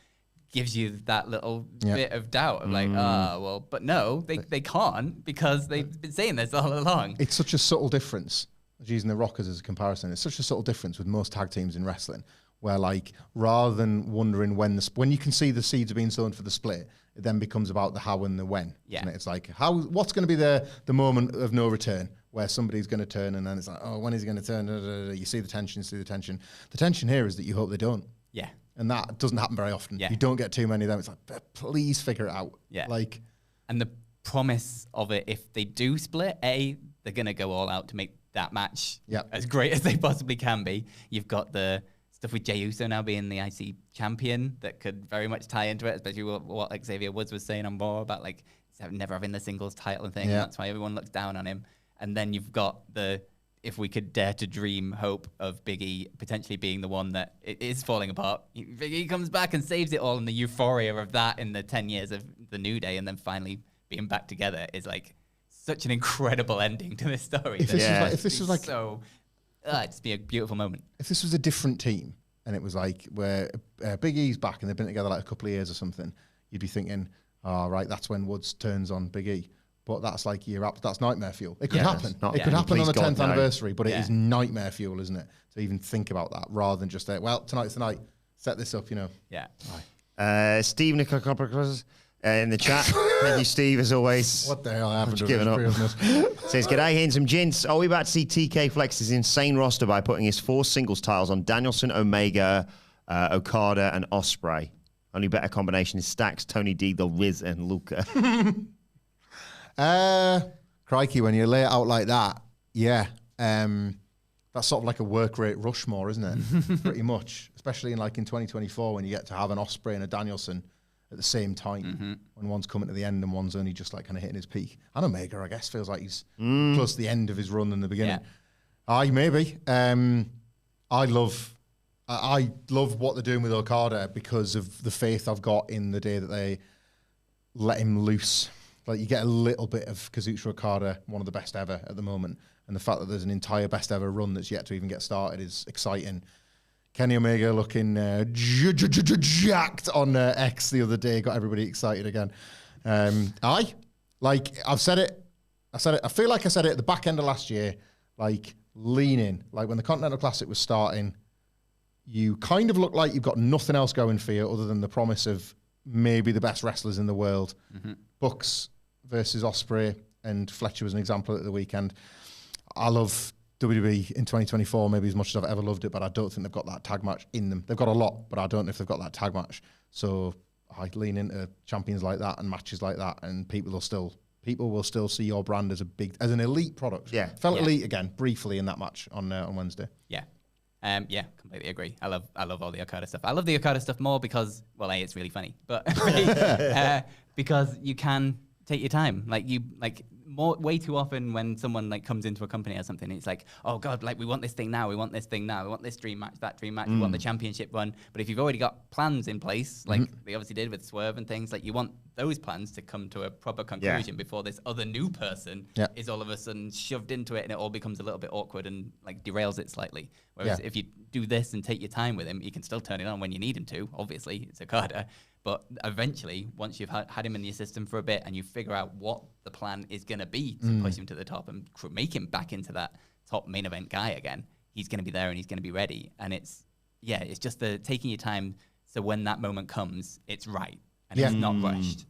gives you that little bit of doubt of like, well, but no, they can't, because they've been saying this all along.
It's such a subtle difference. Using the Rockers as a comparison, it's such a subtle difference with most tag teams in wrestling, where like, rather than wondering when you can see the seeds are being sown for the split, it then becomes about the how and the when.
Yeah.
Isn't it? It's like, what's going to be the moment of no return where somebody's going to turn, and then it's like, oh, when is he going to turn? You see the tension, The tension here is that you hope they don't.
Yeah.
And that doesn't happen very often.
Yeah.
You don't get too many of them. It's like, please figure it out.
Yeah.
Like,
and the promise of it, if they do split, they're going to go all out to make that match as great as they possibly can be. You've got the stuff with Jey Uso now being the IC champion that could very much tie into it, especially what Xavier Woods was saying on Raw about like never having the singles title and thing. And that's why everyone looks down on him. And then you've got the, if we could dare to dream, hope of Big E potentially being the one that it is falling apart. Big E comes back and saves it all, and the euphoria of that in the 10 years of the New Day, and then finally being back together is like such an incredible ending to this story.
If this was like
so, it'd just be a beautiful moment.
If this was a different team and it was like where Big E's back and they've been together like a couple of years or something, you'd be thinking, oh, right, that's when Woods turns on Big E. But that's like that's nightmare fuel. It could happen. It could happen on the 10th anniversary, but it is nightmare fuel, isn't it? To even think about that rather than just well, tonight's the night. Set this up,
Yeah.
Steve Nicolacopricos in the chat. Thank you, Steve, as always.
What the hell happened to
giving up. Says, g'day, handsome gents. Are we about to see TK flex his insane roster by putting his 4 singles titles on Danielson, Omega, Okada, and Ospreay? Only better combination is Stacks, Tony D, The Riz, and Luca.
Crikey, when you lay it out like that, that's sort of like a work rate Rushmore, isn't it? Pretty much, especially in 2024 when you get to have an Ospreay and a Danielson at the same time, when one's coming to the end and one's only just like kind of hitting his peak. And Omega, I guess, feels like he's close to the end of his run than the beginning. Maybe. I love what they're doing with Okada because of the faith I've got in the day that they let him loose. Like, you get a little bit of Kazuchika Okada, one of the best ever at the moment, and the fact that there's an entire best ever run that's yet to even get started is exciting. Kenny Omega looking jacked on X the other day, got everybody excited again. I've said it. I feel like I said it at the back end of last year, like, lean in. Like, when the Continental Classic was starting, you kind of look like you've got nothing else going for you other than the promise of maybe the best wrestlers in the world. Bucks versus Ospreay, and Fletcher was an example at the weekend. I love WWE in 2024 maybe as much as I've ever loved it, but I don't think they've got that tag match in them. They've got a lot, but I don't know if they've got that tag match. So I lean into champions like that and matches like that, and people will still see your brand as an elite product. Felt elite again briefly in that match on Wednesday.
Completely agree. I love all the Okada stuff. I love the Okada stuff more because, well, it's really funny, but because you can take your time. Way too often when someone comes into a company or something, it's like, oh God, we want this thing now, we want this thing now, we want this dream match, that dream match, we want the championship run. But if you've already got plans in place, like they obviously did with Swerve and things, you want those plans to come to a proper conclusion before this other new person is all of a sudden shoved into it, and it all becomes a little bit awkward and derails it slightly. Whereas if you do this and take your time with him, you can still turn it on when you need him to. Obviously, it's Okada. But eventually, once you've had him in your system for a bit and you figure out what the plan is going to be to push him to the top and make him back into that top main event guy again, he's going to be there and he's going to be ready. And it's just the taking your time so when that moment comes, it's right. and it's not rushed.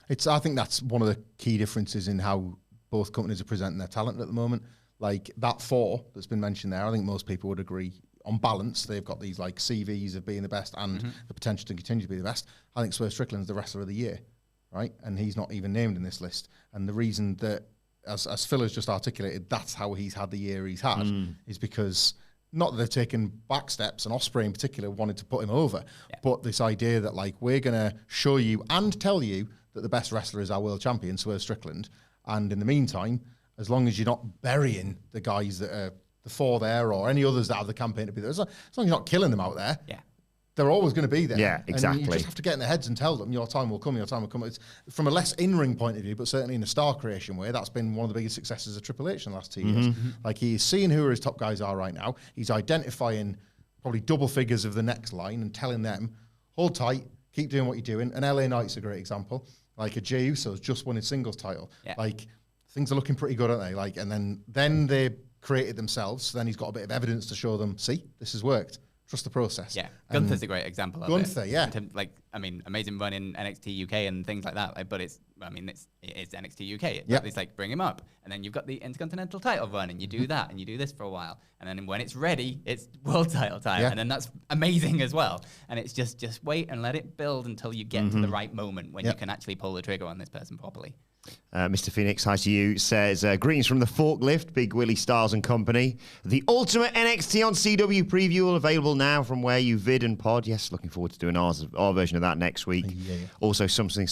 I think that's one of the key differences in how both companies are presenting their talent at the moment. Like that 4 that's been mentioned there, I think most people would agree. On balance, they've got these like CVs of being the best and the potential to continue to be the best. I think Swerve Strickland's the wrestler of the year, right? And he's not even named in this list. And the reason that, as Phil has just articulated, that's how he's had the year he's had, is because not that they've taken back steps, and Ospreay in particular wanted to put him over, but this idea that like we're going to show you and tell you that the best wrestler is our world champion, Swerve Strickland. And in the meantime, as long as you're not burying the guys that are the 4 there or any others that have the campaign to be there, as long as you're not killing them out there, they're always going to be there.
Yeah, exactly.
And you just have to get in their heads and tell them your time will come, your time will come. It's from a less in-ring point of view, but certainly in a star creation way, that's been one of the biggest successes of Triple H in the last 2 years. Like he's seeing who his top guys are right now. He's identifying probably double figures of the next line and telling them, hold tight, keep doing what you're doing. And LA Knight's a great example. Like a Jey Uso's just won his singles title. Yeah. Like things are looking pretty good, aren't they? Like, and then they created themselves. So then he's got a bit of evidence to show them, see, this has worked. Trust the process.
Yeah, Gunther's a great example of
Gunther,
it.
yeah.
Amazing run in NXT UK and things like that. Like, but it's NXT UK.
Yeah.
It's like bring him up, and then you've got the Intercontinental title run, and you do that, and you do this for a while, and then when it's ready, it's world title time, and then that's amazing as well. And it's just wait and let it build until you get to the right moment when you can actually pull the trigger on this person properly.
Mr. Phoenix, hi to you, says, greetings from the forklift, Big Willie Styles and Company. The ultimate NXT on CW preview available now from where you vid and pod. Yes, looking forward to doing our version of that next week. Yeah. Also, something,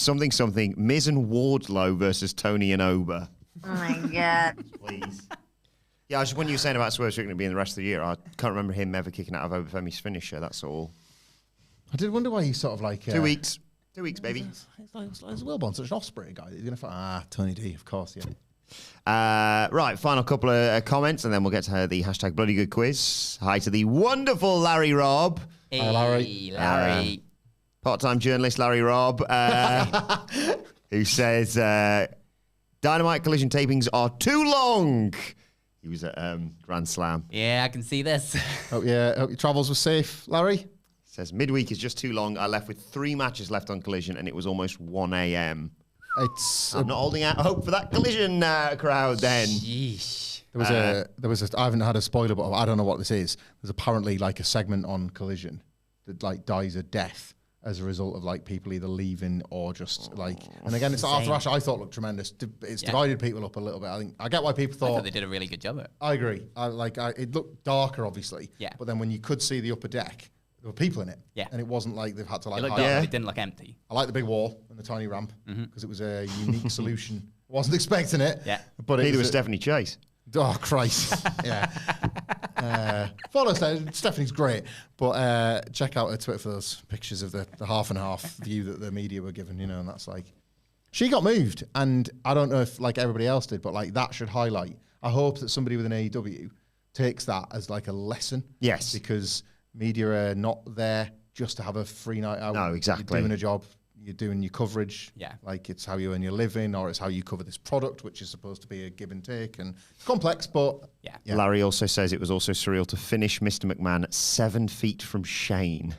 Miz and Wardlow versus Tony and Oba.
Oh my God.
Please. Yeah, when you were saying about Swerve Strickland being the rest of the year, I can't remember him ever kicking out of Obafemi's finisher, that's all.
I did wonder why he's sort of like...
2 weeks. 2 weeks, baby.
It's Wilbourn, such an Ospreay guy. He's going to Tony D, of course, yeah.
Right, final couple of comments, and then we'll get to the hashtag Bloody Good quiz. Hi to the wonderful Larry Robb.
Hey,
hi, Larry.
Larry.
Part-time journalist Larry Robb, who says, Dynamite Collision tapings are too long. He was at Grand Slam.
Yeah, I can see this.
Hope your travels were safe, Larry.
Says, midweek is just too long. I left with 3 matches left on Collision, and it was almost 1 a.m. I'm not holding out hope for that Collision crowd then.
Sheesh.
There was I haven't had a spoiler, but I don't know what this is. There's apparently like a segment on Collision that like dies a death as a result of like people either leaving or just like. And again, it's Arthur Ashe. I thought looked tremendous. It's divided people up a little bit. I get why people thought
they did a really good job at it.
I agree. It looked darker, obviously.
Yeah.
But then when you could see the upper deck, there were people in it.
Yeah.
And it wasn't like they've had to like.
It didn't look empty.
I like the big wall and the tiny ramp because it was a unique solution. Wasn't expecting it.
Yeah.
But
neither was Stephanie Chase.
Oh Christ! Yeah. Follow Stephanie's great, but check out her Twitter for those pictures of the half and half view that the media were given. You know, and that's like she got moved, and I don't know if like everybody else did, but like that should highlight. I hope that somebody with an AEW takes that as like a lesson.
Yes,
because media are not there just to have a free night out.
No, exactly.
You're doing a job. You're doing your coverage.
Yeah.
Like it's how you earn your living, or it's how you cover this product, which is supposed to be a give and take and complex, but
yeah.
Larry also says it was also surreal to finish Mr. McMahon 7 feet from Shane.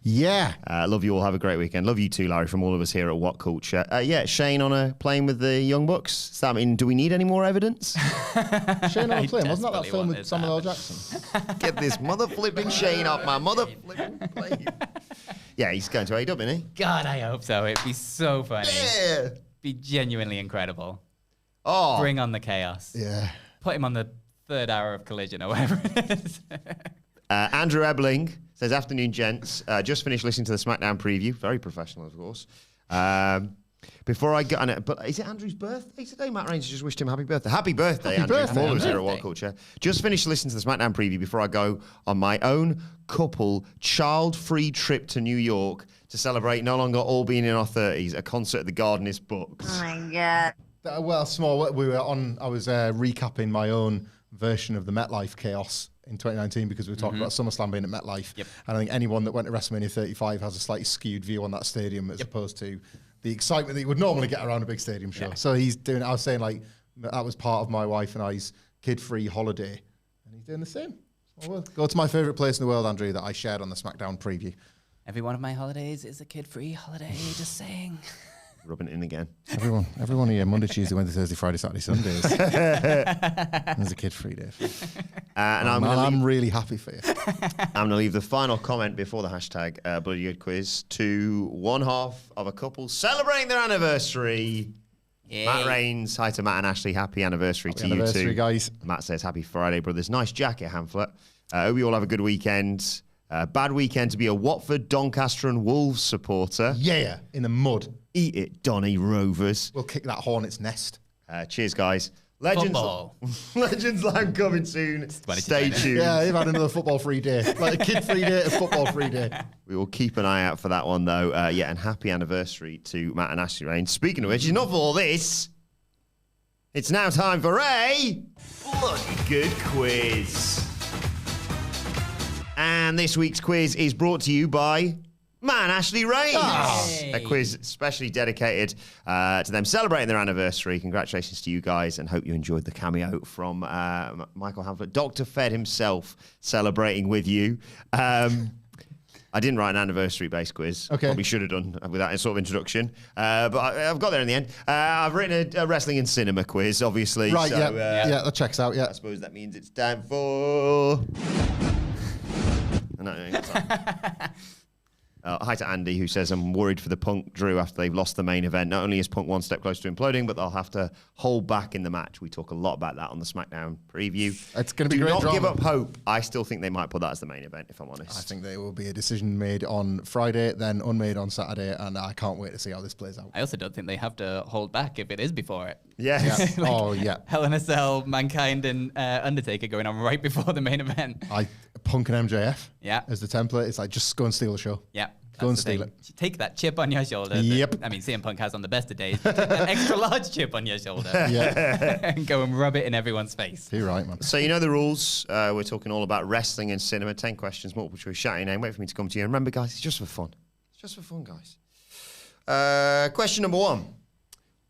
Yeah.
Love you all. Have a great weekend. Love you too, Larry, from all of us here at What Culture. Shane on a plane with the Young Bucks. Does that mean, do we need any more evidence?
Shane on a plane. Wasn't that film with Samuel L. Jackson?
Get this mother flipping Shane off my mother flipping plane. Yeah, he's going to AEW, isn't he?
God, I hope so. It'd be so funny.
Yeah.
Be genuinely incredible.
Oh.
Bring on the chaos.
Yeah.
Put him on the 3rd hour of Collision or whatever it is.
Andrew Ebling says, afternoon, gents. Just finished listening to the SmackDown preview. Very professional, of course. Before I go on it, but is it Andrew's birthday today? Matt Reigns just wished him happy birthday. Happy birthday,
happy
Andrew.
Birthday,
from all of us
happy
here at What Culture. Just finished listening to the SmackDown preview before I go on my own couple child-free trip to New York to celebrate no longer all being in our 30s, a concert at the Garden is booked.
Oh my God.
Well, small. We were on. I was recapping my own version of the MetLife chaos in 2019 because we were talking about SummerSlam being at MetLife.
Yep.
And I think anyone that went to WrestleMania 35 has a slightly skewed view on that stadium as opposed to the excitement that you would normally get around a big stadium show. Yeah. So he's doing. I was saying like that was part of my wife and I's kid-free holiday, and he's doing the same. Well, go to my favourite place in the world, Andrew, that I shared on the SmackDown preview.
Every one of my holidays is a kid-free holiday, just saying.
Rubbing it in again.
Everyone here, Monday, Tuesday, Wednesday, Thursday, Friday, Saturday, Sundays. There's a kid-free day.
And
I'm really happy for you.
I'm going to leave the final comment before the hashtag Bloody Good Quiz to one half of a couple celebrating their anniversary.
Yay.
Matt Rains, hi to Matt and Ashley. Happy anniversary to you too.
Guys.
Matt says, happy Friday, brothers. Nice jacket, Hamflett. Hope you all have a good weekend. Bad weekend to be a Watford, Doncaster and Wolves supporter.
Yeah, in the mud.
Eat it, Donny Rovers.
We'll kick that hornet's nest.
Cheers, guys. Legends Land coming soon. Stay tuned.
Yeah, they've had another football-free day. Like a kid-free day, a football-free day.
We will keep an eye out for that one, though. And happy anniversary to Matt and Ashley Rains. Speaking of which, enough of all this. It's now time for a Bloody Good Quiz. And this week's quiz is brought to you by Man Ashley Rains. A quiz specially dedicated to them celebrating their anniversary. Congratulations to you guys, and hope you enjoyed the cameo from Michael Hamflett, Dr. Fed himself, celebrating with you. I didn't write an anniversary-based quiz.
Okay.
Probably should have done with that sort of introduction. But I've got there in the end. I've written a wrestling and cinema quiz, obviously.
Right,
so,
yeah, that checks out, yeah.
I suppose that means it's time for... Hi to Andy, who says, I'm worried for the Punk Drew after they've lost the main event. Not only is Punk one step closer to imploding, but they'll have to hold back in the match. We talk a lot about that on the SmackDown preview.
It's going to be
Do
great
not
drama.
give up hope. I still think they might put that as the main event, if I'm honest.
I think there will be a decision made on Friday, then unmade on Saturday, and I can't wait to see how this plays out.
I also don't think they have to hold back if it is before it.
Yes.
Yeah.
Hell in a Cell, Mankind, and Undertaker going on right before the main event.
Punk and MJF
Yeah.
as the template. It's like, just go and steal the show.
Yeah.
Go and
That's the
steal
thing. Take that chip on your shoulder.
Yep.
I mean, CM Punk has on the best of days. Take an extra large chip on your shoulder.
Yeah.
And go and rub it in everyone's face.
You're right, man.
So you know the rules. We're talking all about wrestling and cinema. 10 questions, multiple choice, shout your name. Wait for me to come to you. And remember, guys, it's just for fun. It's just for fun, guys. Question number 1.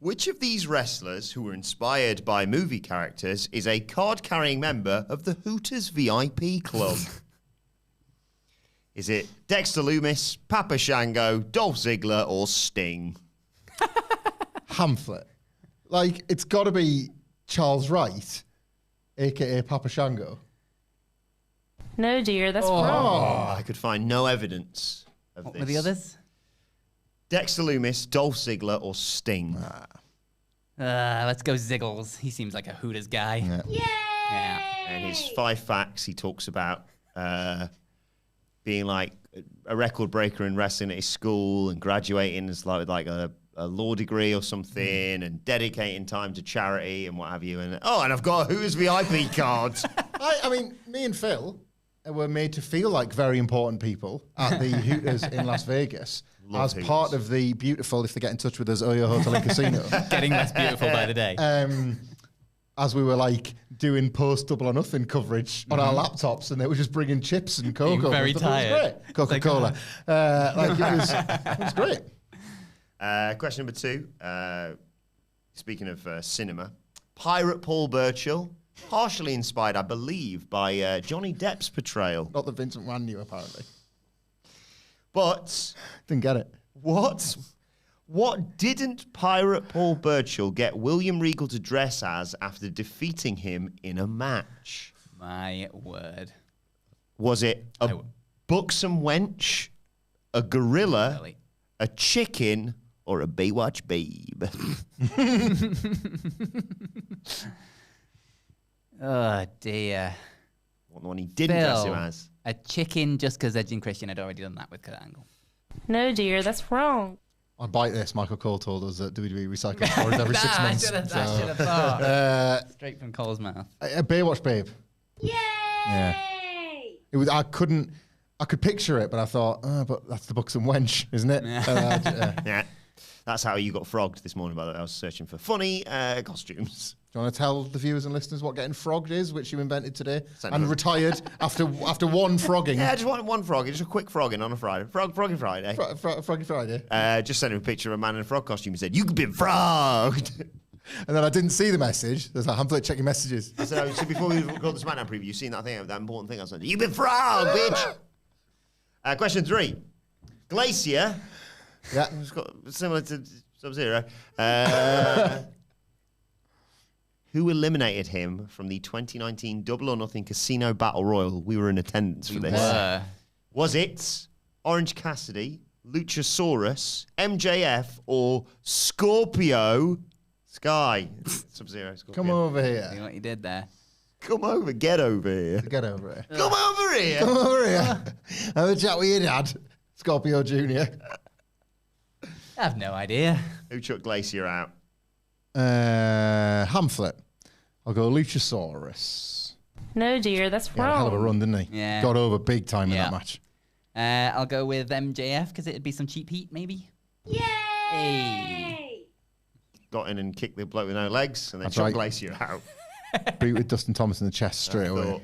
Which of these wrestlers who were inspired by movie characters is a card-carrying member of the Hooters VIP Club? Is it Dexter Lumis, Papa Shango, Dolph Ziggler, or Sting?
Hamflett. Like, it's got to be Charles Wright, a.k.a. Papa Shango.
No, dear, that's wrong.
I could find no evidence of
What
this.
were the others?
Dexter Lumis, Dolph Ziggler, or Sting?
Let's go Ziggles. He seems like a Hooters guy. Yeah.
And his 5 facts, he talks about being like a record breaker in wrestling at his school and graduating as like a law degree or something and dedicating time to charity and what have you. And I've got a Hooters VIP card.
I mean, me and Phil were made to feel like very important people at the Hooters in Las Vegas.
Love
as
Hooters.
part of the beautiful, if they get in touch with us, Oyo Hotel and Casino.
Getting less beautiful by the day.
As we were like doing post Double or Nothing coverage on our laptops, and they were just bringing chips and Coke.
Being very
and stuff. It was
tired.
great. Coca-Cola. It was great.
Question number 2. Speaking of cinema, Pirate Paul Burchill, partially inspired, I believe, by Johnny Depp's portrayal.
Not that Vincent Wan knew, apparently.
But
Didn't get it.
what didn't Pirate Paul Burchill get William Regal to dress as after defeating him in a match?
My word.
Was it a buxom wench, a gorilla,
Really.
a chicken, or a Baywatch babe?
Oh, dear.
What the one he didn't dress him
Phil,
as?
a chicken just because Edge and Christian had already done that with Kurt Angle.
No, dear, that's wrong.
I bite this. Michael Cole told us that WWE recycles stories every 6 months.
I should
so,
have thought. Straight from Cole's mouth.
a Baywatch babe.
Yay!
Yeah. It was. I could picture it, but I thought, but that's the buxom wench, isn't it?
Yeah. That's how you got frogged this morning, by the way. I was searching for funny costumes.
Do you want to tell the viewers and listeners what getting frogged is, which you invented today
Send
and
them.
retired after one frogging?
Yeah, I just want one frog. Just a quick frogging on a Friday. Froggy Friday.
Froggy Friday.
Just sent him a picture of a man in a frog costume. He said, "You've been frogged."
And then I didn't see the message. There's like, Hamflett, check your messages.
I said, so before we record the SmackDown preview, you've seen that thing, that important thing. I said, "You've been frogged, bitch." Question 3. Glacier.
Yeah.
It's got similar to Sub-Zero. Who eliminated him from the 2019 Double or Nothing Casino Battle Royal? We were in attendance for this. Was it Orange Cassidy, Luchasaurus, MJF, or Scorpio Sky? Sub-Zero. Scorpio.
Come over here.
See what you did there.
Come over. Get over here.
Get over here.
Come over here.
Come over here. Have a chat with your dad, Scorpio Jr.
I have no idea.
Who took Glacier out?
Hamflett. I'll go Luchasaurus.
No, dear, that's
Yeah, hell of a
wrong.
run, didn't he?
Yeah.
Got over big time in
Yeah.
that match.
I'll go with MJF because it'd be some cheap heat, maybe.
Yay!
Hey.
Got in and kicked the bloke with no legs, and then
That's
took
right.
Glacier out.
Beat with Dustin Thomas in the chest straight away.
Thought.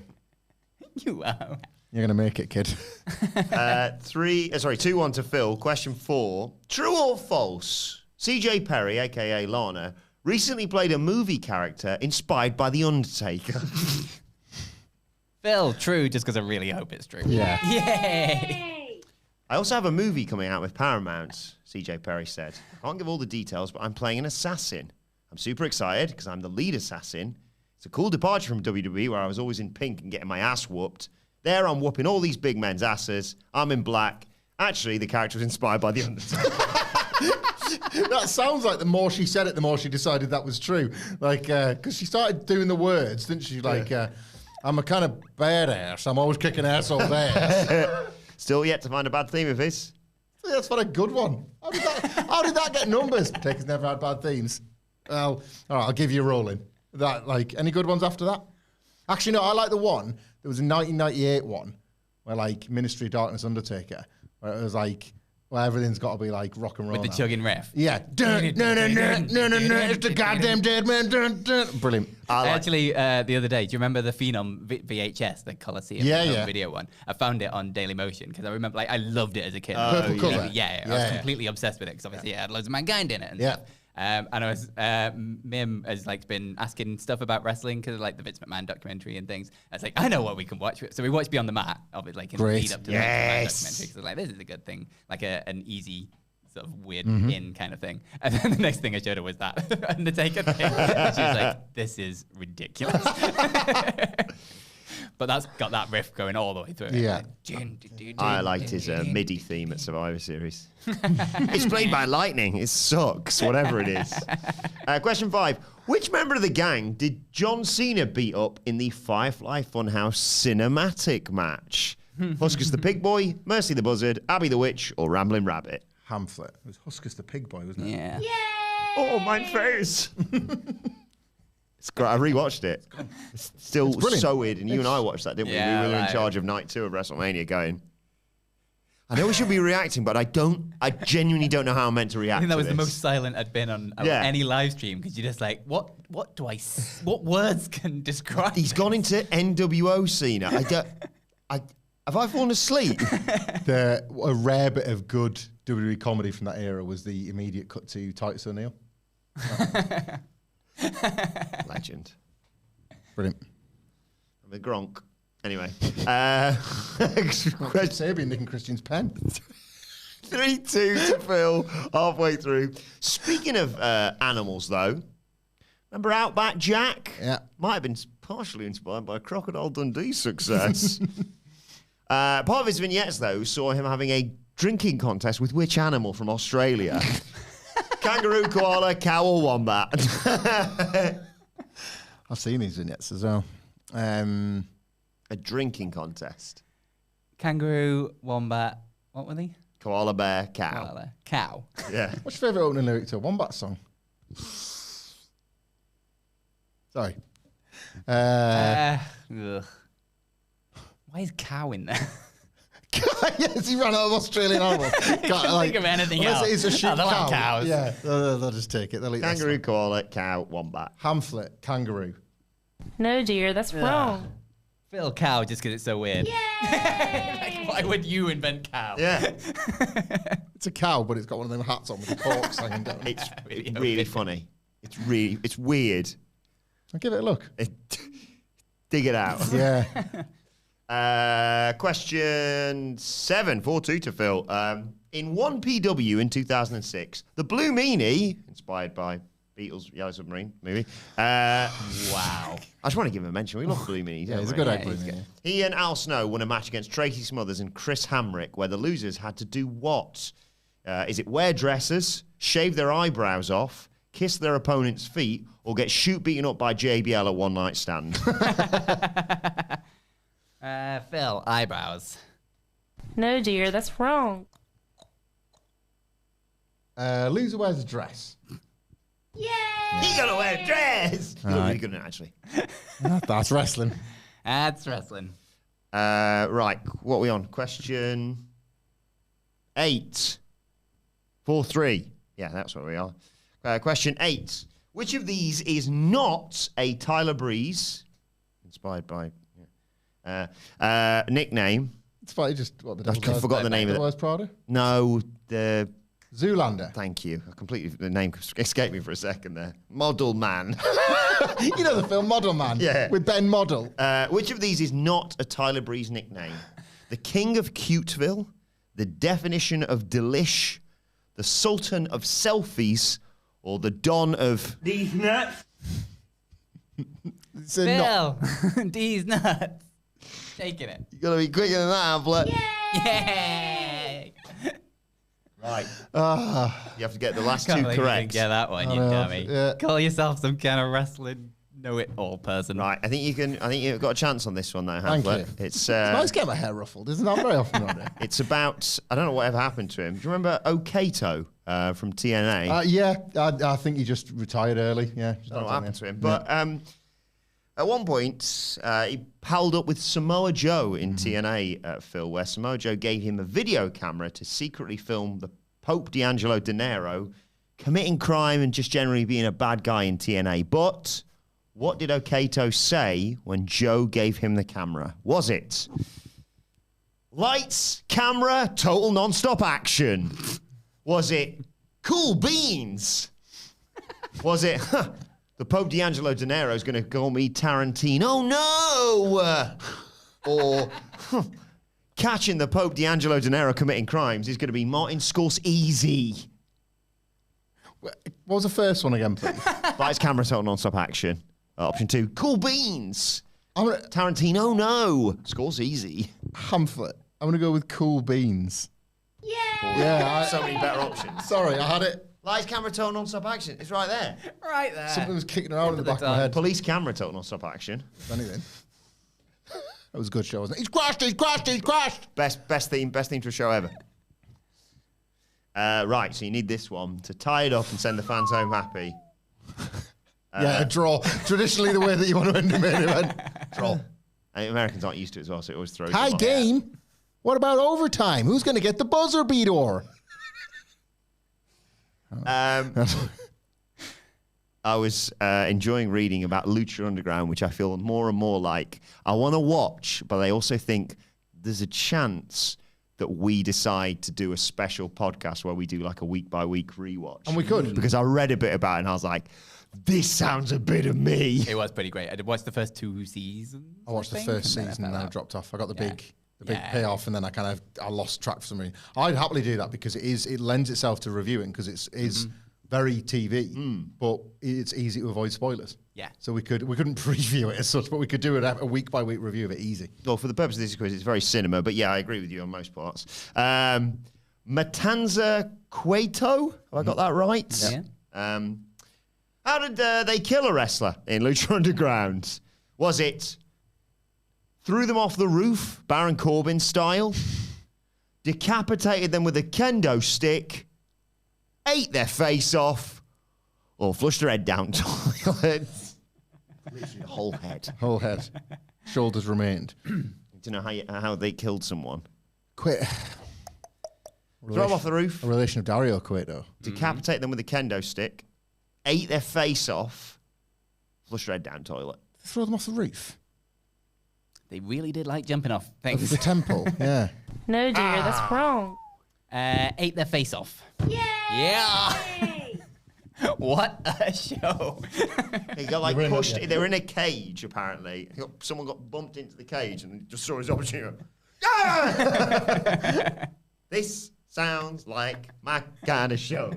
You are.
You're going to make it, kid.
2-1 to Phil. Question 4. True or false? CJ Perry, a.k.a. Lana, recently played a movie character inspired by The Undertaker.
Phil, true, just because I really hope it's true.
Yeah.
Yay!
I also have a movie coming out with Paramount, CJ Perry said. I can't give all the details, but I'm playing an assassin. I'm super excited because I'm the lead assassin. It's a cool departure from WWE where I was always in pink and getting my ass whooped. There I'm whooping all these big men's asses. I'm in black. Actually, the character was inspired by The Undertaker.
That sounds like the more she said it, the more she decided that was true. Like, because she started doing the words, didn't she? Like, I'm a kind of badass. I'm always kicking ass all day.
Still yet to find a bad theme of his.
That's not a good one. How did that get numbers? Taker's never had bad themes. Well, all right, I'll give you a rolling. That, like, any good ones after that? Actually, no, I like the one. There was a 1998 one where, like, Ministry of Darkness Undertaker, where it was like, well, everything's got to be like rock and roll.
With the
now.
chugging riff.
Yeah. No, it's the goddamn dead man. Brilliant.
Actually, the other day, do you remember the Phenom VHS, the Coliseum video one? I found it on Daily Motion because I remember, like, I loved it as a kid.
Purple colour.
Yeah, I was completely obsessed with it because obviously it had loads of Mankind in it and stuff. And I was, Mim has like been asking stuff about wrestling because of like the Vince McMahon documentary and things. I was like, I know what we can watch. So we watched Beyond the Mat of it, like in the lead up to the Vince McMahon documentary. So like, this is a good thing, like an easy sort of weird in kind of thing. And then the next thing I showed her was that Undertaker thing. And she was like, this is ridiculous. But that's got that riff going all the way through.
Yeah.
I liked his MIDI theme at Survivor Series. It's played by lightning. It sucks, whatever it is. Question 5. Which member of the gang did John Cena beat up in the Firefly Funhouse cinematic match? Huskus the Pig Boy, Mercy the Buzzard, Abby the Witch, or Ramblin' Rabbit?
Hamflett. It was Huskus the Pig Boy, wasn't it?
Yeah.
Oh, my face. It's great. I rewatched it. It's still so weird. And you and I watched that, didn't we?
Yeah,
We were in
right.
charge of night 2 of WrestleMania going, I know we should be reacting, but I genuinely don't know how I'm meant to react
I think that
to
was the
this.
most silent I'd been on any live stream because you're just like, what words can describe?
He's gone into NWO Cena. Have I fallen asleep?
A rare bit of good WWE comedy from that era was the immediate cut to Titus O'Neil.
Legend.
Brilliant.
The Gronk. Anyway.
Sabian nicking Christian's pen.
3-2 to Phil, halfway through. Speaking of animals, though, remember Outback Jack?
Yeah.
Might have been partially inspired by Crocodile Dundee's success. Part of his vignettes, though, saw him having a drinking contest with which animal from Australia? Kangaroo, koala, cow, or wombat?
I've seen these vignettes as well.
A drinking contest.
Kangaroo, wombat, what were they?
Koala, bear, cow.
Koala. Cow.
Yeah.
What's your favourite opening lyric to a Wombat song? Sorry.
Ugh. Why is cow in there?
Yes, he ran out of Australian animals. Can't
think of anything else.
It's a sheep
Oh, they like
cow.
cows.
Yeah, they'll just take it. They'll eat that
Kangaroo,
stuff.
koala, cow, wombat.
Hamflett, kangaroo.
No, dear, that's wrong.
Phil, cow, just because it's so weird. Like, why would you invent cow?
Yeah.
It's a cow, but it's got one of them hats on with the corks hanging down.
It's really funny. It's weird.
I'll give it a look.
Dig it out.
Yeah.
Question 7, 4-2 to Phil. In 1PW in 2006, the Blue Meanie, inspired by Beatles' Yellow Submarine movie. Wow. I just want to give him a mention. We love Blue Meanie.
Yeah, he's a good egg, Blue
he's
Meanie.
good. He and Al Snow won a match against Tracy Smothers and Chris Hamrick, where the losers had to do what? Is it wear dresses, shave their eyebrows off, kiss their opponent's feet, or get shoot beaten up by JBL at one night stand?
Phil, eyebrows.
No, dear, that's wrong.
Loser wears a dress.
You gotta wear a dress. You're really good at it, actually.
That's wrestling.
That's wrestling.
Right, what are we on? Question 8. 4-3. Yeah, that's what we are. Question 8. Which of these is not a Tyler Breeze, inspired by nickname?
It's funny, just what the
I forgot the name of it.
Where's Prada?
No, the...
Zoolander.
Thank you. The name escaped me for a second there. Model Man.
You know the film Model Man?
Yeah.
With Ben Model.
Which of these is not a Tyler Breeze nickname? The King of Cuteville, the Definition of Delish, the Sultan of Selfies, or the Don of...
These nuts.
It's a not-
Phil, D's nuts. Taking it.
You gotta be quicker than that, Hamflett.
Yay!
Right. You have to get the last
Can't
two
believe you didn't
correct.
get that one, you
know,
dummy.
yeah.
Call yourself some kind of wrestling know-it-all person.
Right, I think you've got a chance on this one, though,
Thank
Hamflett.
you.
It's
It's nice to get my hair ruffled. Isn't that very often on it?
it's about I don't know whatever happened to him. Do you remember Okato from TNA?
Yeah, I think he just retired early. Yeah.
I don't know what happened to him. But at one point, he palled up with Samoa Joe in TNA, Phil, where Samoa Joe gave him a video camera to secretly film the Pope D'Angelo De Niro committing crime and just generally being a bad guy in TNA. But what did Okato say when Joe gave him the camera? Was it lights, camera, total non-stop action? Was it cool beans? Was it... The Pope D'Angelo De Niro is going to call me Tarantino. No! Or catching the Pope D'Angelo De Niro committing crimes is going to be Martin Scorsese.
What was the first one again, please?
Lights, camera, total non-stop action. Option 2, cool beans.
I'm gonna,
Tarantino, no. Scorsese.
Hamflett. I'm going to go with cool beans. Yeah.
So many better options.
Sorry, I had it.
Lights, camera, total non-stop action. It's right there.
Right there.
Something was kicking around in the back of my head.
Police camera, total non-stop action.
If anything. That was a good show, wasn't it? He's crashed, he's crashed, he's crashed.
Best theme to a show ever. Right, so you need this one to tie it up and send the fans home happy.
Yeah, a draw. Traditionally the way that you want to end a main event.
Draw. And Americans aren't used to it as well, so it always throws
Tie
them off.
game. What about overtime? Who's going to get the buzzer beater?
I was enjoying reading about Lucha Underground, which I feel more and more like I want to watch, but I also think there's a chance that we decide to do a special podcast where we do like a week-by-week rewatch.
And we could.
Because I read a bit about it and I was like, this sounds a bit of me.
It was pretty great. I did watch the first 2 seasons.
I watched the
think,
first
and then
season and then I
fell
dropped off. I got the
Yeah.
big
Yeah.
payoff and then I lost track for some reason. I'd happily do that because it lends itself to reviewing because it is very TV, but it's easy to avoid spoilers.
Yeah.
So we couldn't preview it as such, but we could do a week by week review of it easy.
Well, for the purpose of this quiz, it's very cinema, but yeah, I agree with you on most parts. Matanza Cueto, have I got that right?
Yeah.
How did they kill a wrestler in Lucha Underground? Was it threw them off the roof, Baron Corbin style, decapitated them with a kendo stick, ate their face off, or flushed their head down toilets? Literally the whole head.
Whole head, shoulders remained.
Do you know how they killed someone?
Quit.
Throw them off the roof,
A relation of Dario Cueto.
decapitate them with a kendo stick, ate their face off, flushed their head down toilet.
Throw them off the roof
They really did like jumping off.
of
Thanks.
the temple. Yeah.
No, dear, that's wrong.
Ate their face off. Yeah. What a show.
He got like
They were in a-
pushed.
yeah.
They were in a cage apparently. Someone got bumped into the cage and just saw his opportunity. Ah! This Sounds like my kind of show.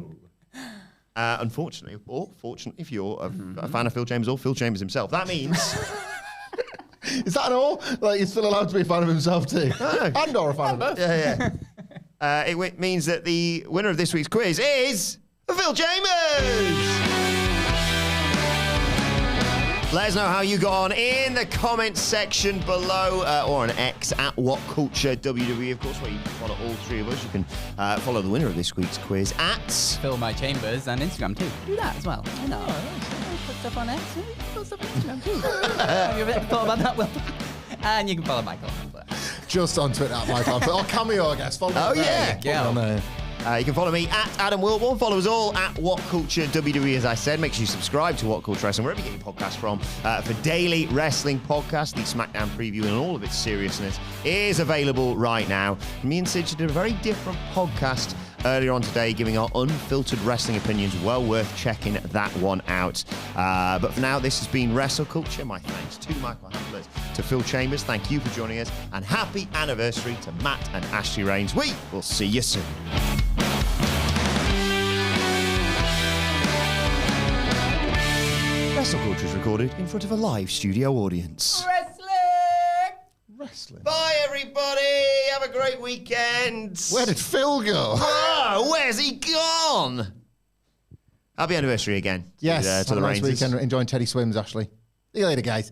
Unfortunately, or fortunately, if you're a fan of Phil Chambers or Phil Chambers himself, that means...
Is that an all? Like, he's still allowed to be a fan of himself too? And or a fan of both?
Yeah. It means that the winner of this week's quiz is Phil Chambers! Let us know how you got on in the comments section below or on X at WhatCultureWWE, of course, where you can follow all three of us. You can follow the winner of this week's quiz at
Phil My Chambers and Instagram too. Do that as well. I know. Put stuff on X. Put stuff on Instagram too. Have you ever thought about that, Will? And you can follow Michael Hamflett.
Just on Twitter at Michael Hamflett. Or Cameo, I guess. Follow me there.
Yeah.
On there.
you can follow me at Adam Wilbourn. Follow us all at WhatCultureWWE, as I said. Make sure you subscribe to What Culture Wrestling, wherever you get your podcasts from. For daily wrestling podcast, the SmackDown preview in all of its seriousness is available right now. Me and Sid did a very different podcast earlier on today, giving our unfiltered wrestling opinions. Well worth checking that one out. But for now, this has been WrestleCulture. My thanks to Michael Hamflett, to Phil Chambers. Thank you for joining us, and happy anniversary to Matt and Ashley Rains. We will see you soon. WrestleCulture is recorded in front of a live studio audience.
Wrestling.
Bye, everybody. Have a great weekend.
Where did Phil go?
Oh, where's he gone? Happy anniversary again.
Yes.
To the
have a nice
Rainses.
weekend enjoying Teddy Swims, Ashley. See you later, guys.